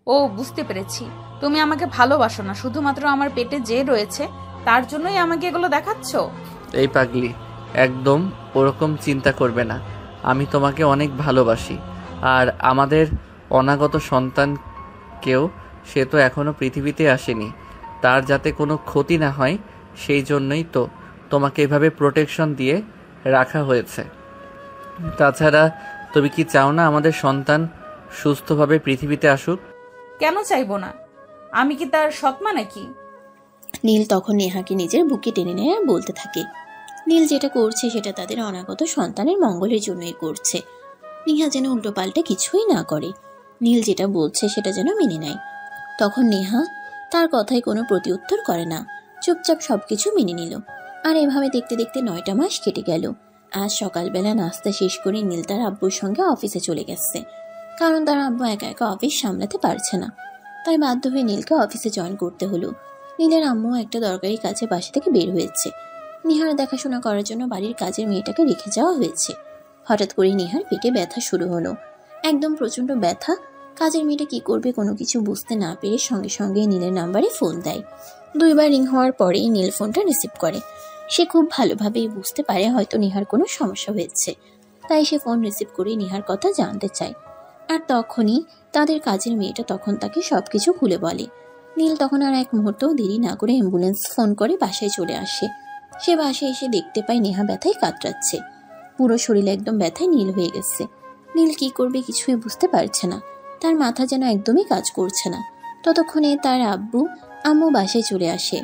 ও, বুঝতে পেরেছি। তুমি আমাকে ভালোবাসো না, শুধুমাত্র আমার পেটে যে রয়েছে তার জন্যই আমাকে এগুলো দেখাচ্ছ। এই পাগলি, একদম ওরকম চিন্তা করবে না। আমি তোমাকে অনেক ভালোবাসি। আর আমাদের অনাগত সন্তান কেউ, সে তো এখনো পৃথিবীতে আসেনি, তার যাতে কোনো ক্ষতি না হয় সেই জন্যই তো তোমাকে এভাবে প্রোটেকশন দিয়ে রাখা হয়েছে। তাছাড়া তুমি কি চাও না আমাদের সন্তান সুস্থভাবে পৃথিবীতে আসুক? কেন চাইবো না? আমি কি তার সৎমা নাকি? নীল তখন নেহাকে নিজের বুকে টেনে নেয় আর বলতে থাকে, নীল যেটা করছে সেটা তাদের অনাগত সন্তানের মঙ্গলের জন্যই করছে। নেহা যেন উল্টো পাল্টে কিছুই না করে, নীল যেটা বলছে সেটা যেন মেনে নেয়। তখন নেহা তার কথায় কোনো প্রতিউত্তর করে না, চুপচাপ সবকিছু মেনে নিল। আর এভাবে দেখতে দেখতে 9টা মাস কেটে গেল। আজ সকালবেলা নাস্তা শেষ করে নীল তার আব্বুর সঙ্গে অফিসে চলে গেছে, কারণ তার আব্বু একা একা অফিস সামলাতে পারছে না। তাই বাধ্য হয়ে নীলকে অফিসে জয়েন করতে হলো। নীলের আম্মু একটা দরকারি কাজে বাসা থেকে বের হয়েছে। নেহার দেখাশোনা করার জন্য বাড়ির কাজের মেয়েটাকে রেখে যাওয়া হয়েছে। হঠাৎ করে নেহার পেটে ব্যথা শুরু হলো, একদম প্রচন্ড ব্যথা। কাজের মেয়েটা কি করবে কোনো কিছু বুঝতে না পেরে সঙ্গে সঙ্গে নীলের নাম্বারে ফোন দেয়। 2বার রিং হওয়ার পরেই নীল ফোনটা রিসিভ করে। সে খুব ভালোভাবেই বুঝতে পারে হয়তো নেহার কোনো সমস্যা হয়েছে, তাই সে ফোন রিসিভ করে নেহার কথা জানতে চায়। আর তখনই তাদের কাজের মেয়েটা তখন তাকে সবকিছু খুলে বলে। নীল তখন আর এক মুহূর্তও দেরি না করে অ্যাম্বুলেন্স ফোন করে বাসায় চলে আসে। সে বাসায় এসে দেখতে পায় নেহা ব্যথায় কাতরাচ্ছে, পুরো শরীর একদম ব্যথায় নীল হয়ে গেছে। নীল কি করবে কিছুই বুঝতে পারছে না, তার মাথা যেন একদমই কাজ করছে না। ততক্ষণে তার আব্বু আম্মু বাসায় চলে আসে।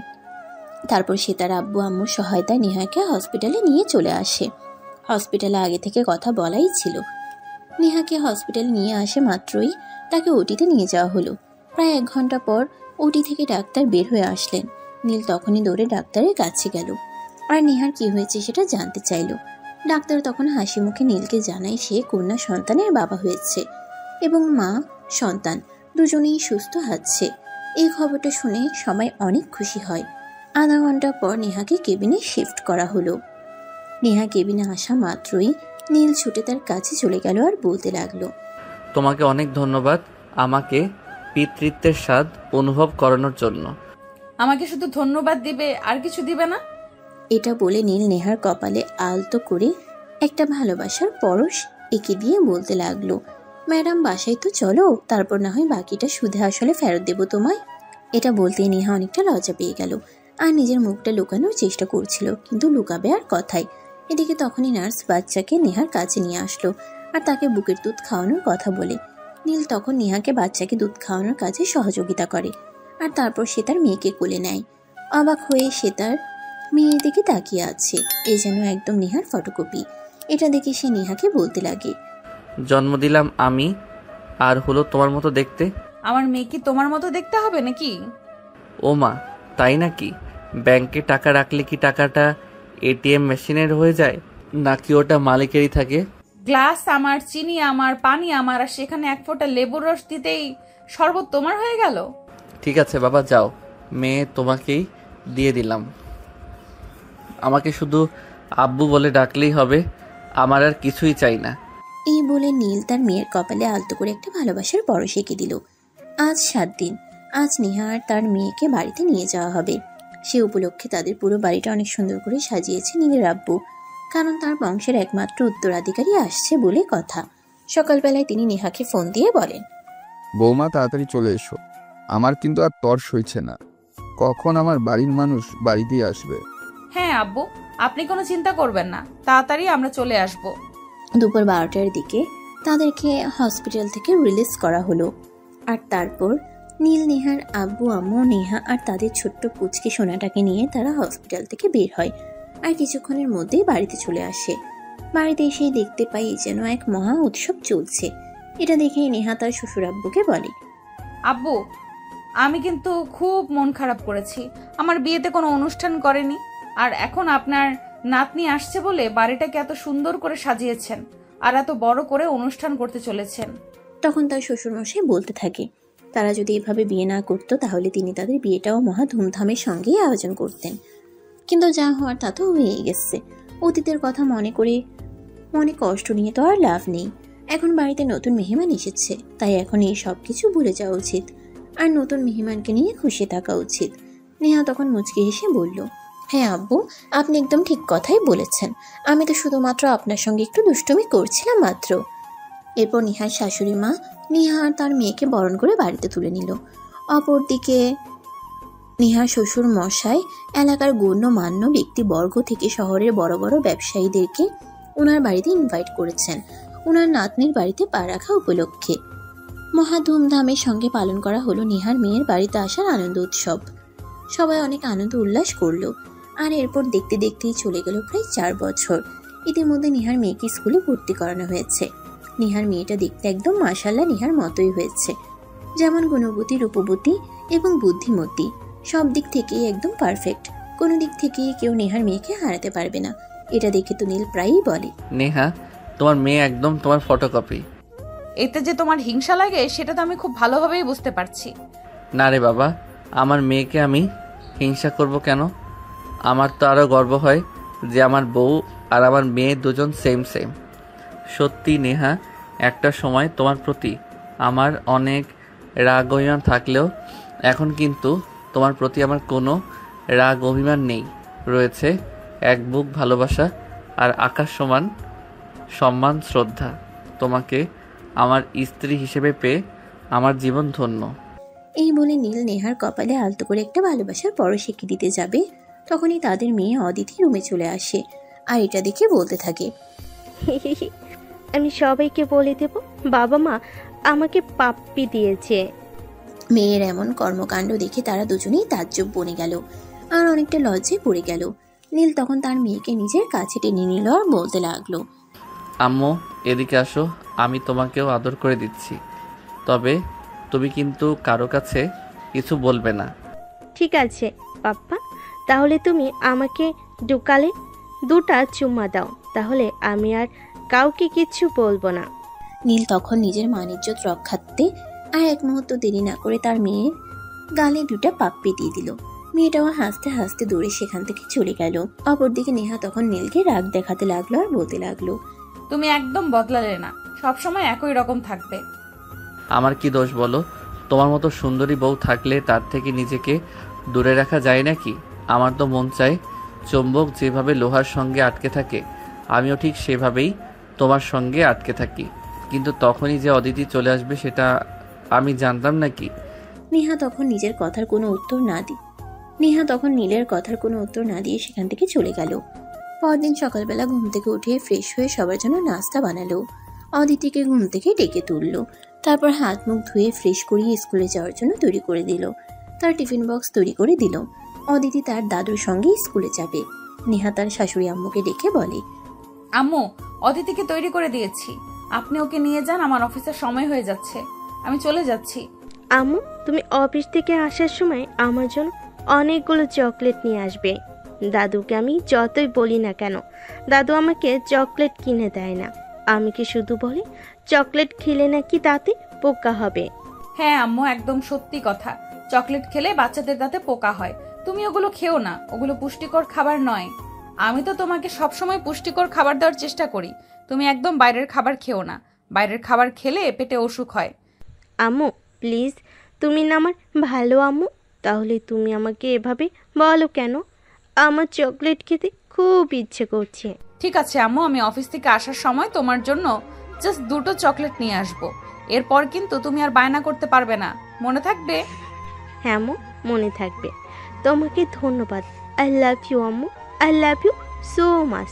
তারপর সে তার আব্বু আম্মুর সহায়তায় নেহাকে হসপিটালে নিয়ে চলে আসে। হসপিটালে আগে থেকে কথা বলাই ছিল। নেহাকে হসপিটালে নিয়ে আসে মাত্রই তাকে ওটিতে নিয়ে যাওয়া হলো। প্রায় 1 ঘন্টা পর ওটি থেকে ডাক্তার বের হয়ে আসলেন। নীল তখনই দৌড়ে ডাক্তারের কাছে গেল আর নেহার কি হয়েছে সেটা জানতে চাইল। ডাক্তার তখন হাসি মুখে নীলকে জানায় সে কন্যা সন্তানের বাবা হয়েছে এবং মা সন্তান দুজনেই সুস্থ আছে। এই খবরটা শুনে সবাই অনেক খুশি হয়। আধা ঘন্টা পর নেহাকে কেবিনে শিফট করা হলো। নেহা কেবিনে আসা মাত্রই নীল ছুটে তার কাছে চলে গেল আর বলতে লাগলো, তোমাকে অনেক ধন্যবাদ আমাকে পিতৃত্বের স্বাদ অনুভব করানোর জন্য। আমাকে শুধু ধন্যবাদ দিবে, আর কিছু দিবে না? এটা বলে নীল নেহার কপালে আলতো করে একটা ভালোবাসার পরশ এঁকে দিয়ে বলতে লাগলো, ম্যাডাম বাসায় তো চলো, তারপর না হয় বাকিটা সুদে আসলে ফেরত দেবো তোমায়। এটা বলতেই নেহা অনেকটা লজ্জা পেয়ে গেল আর নিজের মুখটা লুকানোর চেষ্টা করছিল, কিন্তু লুকাবে আর কথায়। এদিকে তখনই নার্স বাচ্চাকে নেহার কাছে নিয়ে আসলো আর তাকে বুকের দুধ খাওয়ানোর কথা বলে। নীল তখন নেহাকে বাচ্চাকে দুধ খাওয়ানোর কাজে সহযোগিতা করে আর তারপর সে তার মেয়েকে কোলে নেয়। অবাক হয়ে সে তার মেয়ের দিকে তাকিয়ে আছে, এ যেন একদম নেহার ফটোকপি। এটা দেখে সে নেহাকে বলতে লাগে, জন্ম দিলাম আমি, আর হলো তোমার মতো দেখতে। আমার মেয়ে কি তোমার মতো দেখতে হবে নাকি? ও মা, তাই নাকি? ব্যাংকে টাকা রাখলে কি টাকাটা এটিএম মেশিনের হয়ে যায়, নাকি ওটা মালিকেরই থাকে? গ্লাস আমার, চিনি আমার, পানি আমার, আর সেখানে এক ফোঁটা লেবুর রস দিতেই শরবত তোমার হয়ে গেল? ঠিক আছে বাবা, যাও, মেয়ে তোমাকেই দিয়ে দিলাম। আমাকে শুধু আব্বু বলে ডাকলেই হবে, আমার আর কিছুই চাই না। এই বলে নীল তার মেয়ের কপালে আলতো করে একটা ভালোবাসার পরশ এঁকে দিল। আজ 7 দিন। আজ নেহা আর তার মেয়েকে বাড়িতে নিয়ে যাওয়া হবে। সে উপলক্ষে তাদের পুরো বাড়িটা অনেক সুন্দর করে সাজিয়েছে নীলের আব্বু, কারণ তার বংশের একমাত্র উত্তরাধিকারী আসছে বলে কথা। সকালবেলায় তিনি নেহাকে ফোন দিয়ে বলেন, বৌমা তাড়াতাড়ি চলে এসো, আমার কিন্তু আর তর্স হইছে না, কখন আমার বাড়ির মানুষ বাড়িতেই আসবে। হ্যাঁ আব্বু, আপনি কোনো চিন্তা করবেন না, তাড়াতাড়ি আমরা চলে আসব। দুপুর 12টার দিকে তাদেরকে হসপিটাল থেকে রিলিজ করা হলো। আর তারপর নীল, নেহার আব্বু আম্মু, নেহা আর তাদের ছোট্ট পুচকে সোনাটাকে নিয়ে তারা হসপিটাল থেকে বের হয় আর কিছুক্ষণের মধ্যেই বাড়িতে চলে আসে। বাড়িতে এসেই দেখতে পাই যেন এক মহা উৎসব চলছে। এটা দেখেই নেহা তার শ্বশুর আব্বুকে বলে, আব্বু, আমি কিন্তু খুব মন খারাপ করেছি। আমার বিয়েতে কোনো অনুষ্ঠান করেনি, আর এখন আপনার নাতনি আসছে বলে বাড়িটাকে এত সুন্দর করে সাজিয়েছেন আর এত বড় করে অনুষ্ঠান করতে চলেছেন। তখন তার শ্বশুরমশাই বলতে থাকে, তারা যদি এভাবে বিয়ে না করতো তাহলে তিনি তাদের বিয়েটাও মহা ধুমধামের সঙ্গেই আয়োজন করতেন। কিন্তু যা হওয়ার তা তো হয়ে গেছে। অতীতের কথা মনে করে মনে কষ্ট নিয়ে তো আর লাভ নেই। এখন বাড়িতে নতুন মেহমান এসেছে, তাই এখন এই সব কিছু ভুলে যাওয়া উচিত আর নতুন মেহমানকে নিয়ে খুশি থাকা উচিত। নেহা তখন মুচকি হেসে বলল, হ্যাঁ আব্বু, আপনি একদম ঠিক কথাই বলেছেন। আমি তো শুধুমাত্র আপনার সঙ্গে একটু দুষ্টুমি করছিলাম মাত্র। এরপর নেহার শাশুড়ি মা নেহা আর তার মেয়েকে বরণ করে বাড়িতে তুলে নিল। অপরদিকে নেহার শ্বশুর মশাই এলাকার গণ্যমান্য ব্যক্তিবর্গ থেকে শহরের বড় বড় ব্যবসায়ীদেরকে ওনার বাড়িতে ইনভাইট করেছেন ওনার নাতনির বাড়িতে পা রাখা উপলক্ষে। মহা ধুমধামের সঙ্গে পালন করা হলো নেহার মেয়ের বাড়িতে আসার আনন্দ উৎসব। সবাই অনেক আনন্দ উল্লাস করলো। আর এরপর দেখতে দেখতেই চলে গেল প্রায় 4 বছর। ইতিমধ্যে নেহার মেয়েকে স্কুলে ভর্তি করানো হয়েছে। নেহার মেয়েটা দেখতে একদম মাশাআল্লাহ নেহার মতোই হয়েছে, যেমন গুণবতী, রূপবতী এবং বুদ্ধিমতী, সব দিক থেকেই একদম পারফেক্ট। কোনো দিক থেকেই কেউ নেহার মেয়েকে হারাতে পারবে না। এটা দেখে তো নীল প্রায়ই বলে, নেহা, তোমার মেয়ে একদম তোমার ফটোকপি। এতে যে তোমার হিংসা লাগে সেটা তো আমি খুব ভালোভাবেই বুঝতে পারছি। না রে বাবা, আমার মেয়েকে আমি হিংসা করব কেন? আমার তো আরও গর্ব হয় যে আমার বউ আর আমার মেয়ে দুজন সেম। সত্যি নেহা, একটা সময় তোমার প্রতি আমার অনেক রাগ অভিমান থাকলেও এখন কিন্তু তোমার প্রতি আমার কোনো রাগ অভিমান নেই, রয়েছে এক বুক ভালোবাসা আর আকাশ সমান সম্মান, শ্রদ্ধা। তোমাকে আমার স্ত্রী হিসেবে পেয়ে আমার জীবন ধন্য। এই বলে নীল নেহার কপালে আলতো করে একটা ভালোবাসার পরশ এঁকে দিতে যাবে, তখনই তাদের মেয়ে অদিতি রুমে চলে আসে আর এটা দেখে বলতে থাকে, আমি সবাইকে বলে দেব বাবা মা আমাকে পাপ্পি দিয়েছে। মেয়ের এমন কর্মকাণ্ড দেখে তারা দুজনেই তাজ্জব বনে গেল আর অনেকটা লজ্জায় পড়ে গেল। নীল তখন তার মেয়েকে নিজের কাছে টেনে নিল আর বলতে লাগলো, আম্মু এদিকে আসো, আমি তোমাকেও আদর করে দিচ্ছি, তবে তুমি কিন্তু কারো কাছে কিছু বলবে না। ঠিক আছে পাপ্পা, তাহলে তুমি আমাকে ঢুকালে 2টা চুম্মা দাও, তাহলে আমি আর কাউকে কিচ্ছু বলবো না। নীল তখন নিজের মান-ইজ্জত রক্ষার্থে আর এক মুহূর্ত দেরি না করে তার মেয়ের গালে 2টা পাপ্পি দিয়ে দিল। মেয়েটাও হাসতে হাসতে দৌড়ে সেখান থেকে চলে গেল। অপরদিকে নেহা তখন নীলকে রাগ দেখাতে লাগলো আর বলতে লাগলো, তুমি একদম বদলালে না, সবসময় একই রকম থাকবে। আমার কি দোষ বলো? তোমার মতো সুন্দরী বউ থাকলে তার থেকে নিজেকে দূরে রাখা যায় নাকি? আমার তো মন চায় চুম্বক যেভাবে লোহার সঙ্গে আটকে থাকে আমিও ঠিক সেভাবেই তোমার সঙ্গে আটকে থাকি। কিন্তু তখনই যে অদিতি চলে আসবে সেটা আমি জানতাম নাকি? নেহা তখন নীলের কথার কোনো উত্তর না দিয়ে সেখান থেকে চলে গেল। পরদিন সকালবেলা ঘুম থেকে উঠে ফ্রেশ হয়ে সবার জন্য নাস্তা বানালো। অদিতিকে ঘুম থেকে ডেকে তুললো। তারপর হাত মুখ ধুয়ে ফ্রেশ করিয়ে স্কুলে যাওয়ার জন্য তৈরি করে দিল। তার টিফিন বক্স তৈরি করে দিল। অদিতি তার দাদুর সঙ্গে স্কুলে যাবে। নেহা তার শাশুড়ি আম্মুকে ডেকে বলে, আম্মু, অদিতিকে তৈরি করে দিয়েছি, আপনি ওকে নিয়ে যান, আমার অফিসের সময় হয়ে যাচ্ছে, আমি চলে যাচ্ছি। আম্মু, তুমি অফিস থেকে আসার সময় আমার জন্য অনেকগুলো চকলেট নিয়ে আসবে। দাদুকে আমি যতই বলি না কেন, দাদু আমাকে চকলেট কিনে দেয় না। আমি কি শুধু বলি চকলেট খেলে নাকি দাঁতে পোকা হবে? হ্যাঁ আম্মু, একদম সত্যি কথা, চকলেট খেলে বাচ্চাদের দাঁতে পোকা হয়। তুমি ওগুলো খেও না, ওগুলো পুষ্টিকর খাবার নয়। আমি তো তোমাকে সবসময় পুষ্টিকর খাবার দেওয়ার চেষ্টা করি, তুমি একদম বাইরের খাবার খেও না, বাইরের খাবার খেলে পেটে অসুখ হয়। আম্মু প্লিজ, তুমি না আমার ভালো আম্মু, তাহলে তুমি আমাকে এভাবে বলো কেন? আমার চকলেট খেতে খুব ইচ্ছে করছে। ঠিক আছে আম্মু, আমি অফিস থেকে আসার সময় তোমার জন্য জাস্ট 2টো চকলেট নিয়ে আসবো। এরপর কিন্তু তুমি আর বায়না করতে পারবে না, মনে থাকবে? হ্যাঁ আম্মু, মনে থাকবে। তোমাকে ধন্যবাদ। আই লাভ ইউ আম্মু, I love you so much.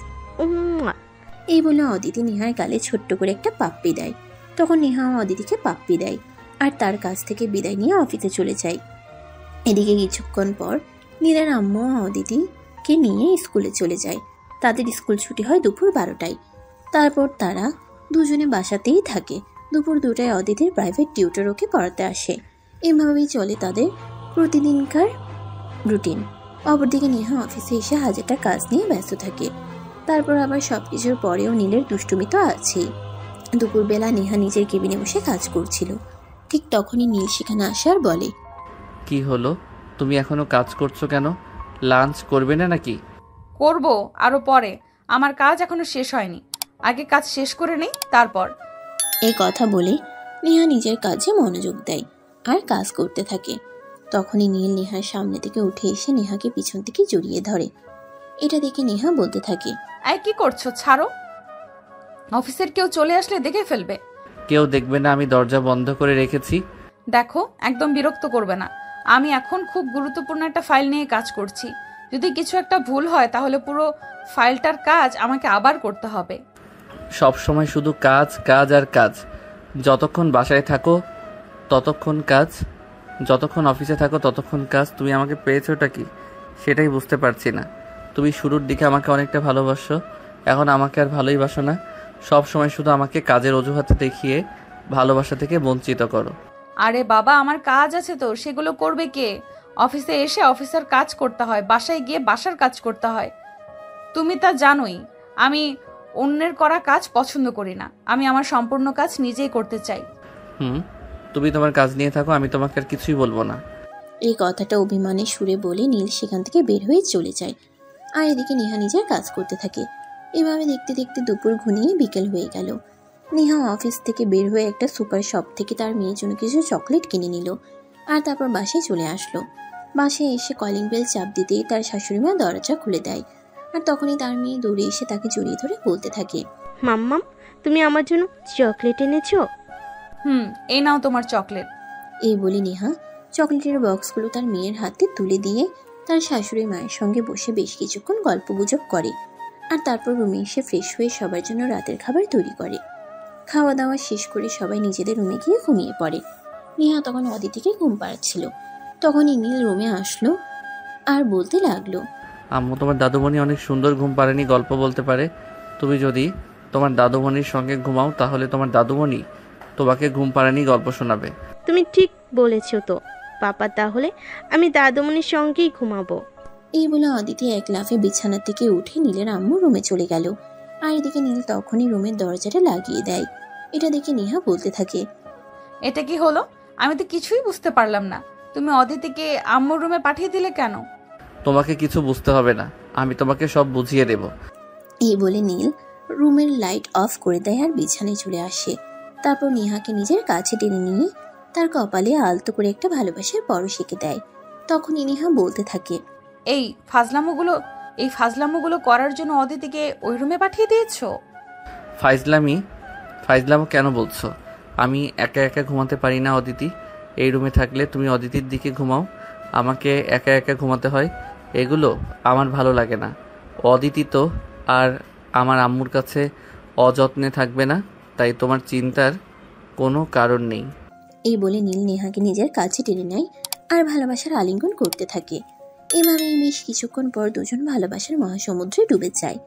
এই বলে অদিতি নেহার গালে ছোট্ট করে একটা পাপ্পি দেয়। তখন নেহা অদিতিকে পাপ্পি দেয় আর তার কাছ থেকে বিদায় নিয়ে অফিসে চলে যায়। এদিকে কিছুক্ষণ পর নীলের আম্মু অদিতিকে নিয়ে স্কুলে চলে যায়। তাদের স্কুল ছুটি হয় দুপুর 12টায়। তারপর তারা দুজনে বাসাতেই থাকে। দুপুর 2টায় অদিতির প্রাইভেট টিউটর ওকে পড়াতে আসে। এভাবেই চলে তাদের প্রতিদিনকার রুটিন। অপরদিকে নেহা অফিসে এসে হাজারটা কাজ নিয়ে ব্যস্ত থাকে। তারপর আবার সবকিছুর পরেও নীলের দুষ্টুমি তো আছেই। দুপুরবেলা নেহা নিজের কেবিনে বসে কাজ করছিল। ঠিক তখনই নীল সেখানে আসে আর বলে, কি হলো, তুমি এখনো কাজ করছো কেন? লাঞ্চ করবে না নাকি? করব আরো পরে, আমার কাজ এখনো শেষ হয়নি, আগে কাজ শেষ করে নেই তারপর। এই কথা বলে নেহা নিজের কাজে মনোযোগ দেয় আর কাজ করতে থাকে। তখনই নীল নেহার সামনে থেকে উঠে এসে নেহাকে পিছন থেকে জড়িয়ে ধরে। এটা দেখে নেহা বলতে থাকে, এই কি করছো, ছাড়ো, অফিসের কেউ চলে আসলে দেখে ফেলবে। কেউ দেখবে না, আমি দরজা বন্ধ করে রেখেছি। দেখো, একদম বিরক্ত করবে না, আমি এখন খুব গুরুত্বপূর্ণ একটা ফাইল নিয়ে কাজ করছি, যদি কিছু একটা ভুল হয় তাহলে পুরো ফাইলটার কাজ আমাকে আবার করতে হবে। সব সময় শুধু কাজ কাজ আর কাজ। যতক্ষণ বাসায় থাকো ততক্ষণ কাজ, যতক্ষণ অফিসে থাকো ততক্ষণ কাজ। তুমি আমাকে পেয়েছোটা কি সেটাই বুঝতে পারছি না। তুমি শুরুর দিকে আমাকে অনেকটা ভালোবাসো, এখন আমাকে আর ভালোই বাসো না। সব সময় শুধু আমাকে কাজের অজুহাতে দেখিয়ে ভালোবাসা থেকে বঞ্চিত করো। আরে বাবা, আমার কাজ আছে তো, সেগুলো করবে কে? অফিসে এসে অফিসের কাজ করতে হয়, বাসায় গিয়ে বাসার কাজ করতে হয়। তুমি তা জানোই, আমি অন্যের করা কাজ পছন্দ করি না, আমি আমার সম্পূর্ণ কাজ নিজেই করতে চাই। তুমি তোমার কাজ নিয়ে থাকো, আমি তোমাকে আর কিছুই বলবো না। এই কথাটা অভিমানের সুরে বলে নীল সেখান থেকে বের হয়ে চলে যায়। আর এদিকে নেহা নিজের কাজ করতে থাকে। এভাবে দেখতে দেখতে দুপুর ঘনিয়ে বিকেল হয়ে গেল। নেহা অফিস থেকে বের হয়ে একটা সুপার শপ থেকে তার মেয়ের জন্য কিছু চকলেট কিনে নিল আর তারপর বাসায় চলে আসলো। বাসায় এসে কলিং বেল চাপ দিতেই তার শাশুড়ি মা দরজা খুলে দেয়। আর তখনই তার মেয়ে দৌড়ে এসে তাকে জড়িয়ে ধরে বলতে থাকে, মাম্মাম, তুমি আমার জন্য চকলেট এনেছো? এই নাও তোমার চকলেট। এই বলে নেহা চকলেটের বক্সগুলো তার মেয়ের হাতে তুলে দিয়ে তার শাশুড়ি মায়ের সঙ্গে বসে বেশ কিছুক্ষণ গল্পগুজব করে আর তারপর রুমে এসে ফ্রেশ হয়ে সবার জন্য রাতের খাবার তৈরি করে। খাওয়া দাওয়া শেষ করে সবাই নিজেদের রুমে গিয়ে ঘুমিয়ে পড়ে। নেহা তখন অদিতিকে ঘুম পাড়াচ্ছিল। তখনই নীল রুমে আসলো আর বলতে লাগলো, আম্মু, তোমার দাদুমণি অনেক সুন্দর ঘুম পাড়েনি, গল্প বলতে পারে। তুমি যদি তোমার দাদুমণির সঙ্গে ঘুমাও তাহলে তোমার দাদুমণি তোমাকে ঘুম পাড়েনি গল্প শোনাবে। তুমি ঠিক বলেছো তো পাপা, তাহলে আমি দাদুমণির সঙ্গেই ঘুমাবো। এই বলে অদিতি এক লাফে বিছানা থেকে উঠে নীলের আম্মু রুমে চলে গেল। আর এদিকে নীল তখনই রুমের দরজাটা লাগিয়ে দেয়। এটা দেখে নেহা বলতে থাকে, এটা কি হলো? আমি তো কিছুই বুঝতে পারলাম না, তুমি অদিতিকে আম্মুর রুমে পাঠিয়ে দিলে কেন? তোমাকে কিছু বুঝতে হবে না, আমি তোমাকে সব বুঝিয়ে দেব। এই বলে নীল রুমের লাইট অফ করে দেয় আর বিছানায় চলে আসে। তারপর নেহাকে নিজের কাছে টেনে নিয়ে তার কপালে আলতো করে একটা ভালোবাসার পরশ এঁকে দেয়। তখনই নেহা বলতে থাকে, এই ফাজলামোগুলো করার জন্য অদিতিকে ওই রুমে পাঠিয়ে দিয়েছো? ফাইজলামো কেন বলছো? আমি একা একা ঘুমাতে পারি না অদিতি, এই রুমে থাকলে তুমি অদিতির দিকে ঘুমাও, আমাকে একা একা ঘুমাতে হয়। এগুলো আমার ভালো লাগে না। অদিতি তো আর আমার আম্মুর কাছে অযত্নে থাকবে না, তাই তোমার চিন্তার কোনো কারণ নেই। এই বলে নীল নেহাকে নিজের কাছে টেনে নেয় আর ভালোবাসার আলিঙ্গন করতে থাকে। এভাবেই বেশ কিছুক্ষণ পর দুজন ভালোবাসার মহাসমুদ্রে ডুবে যায়।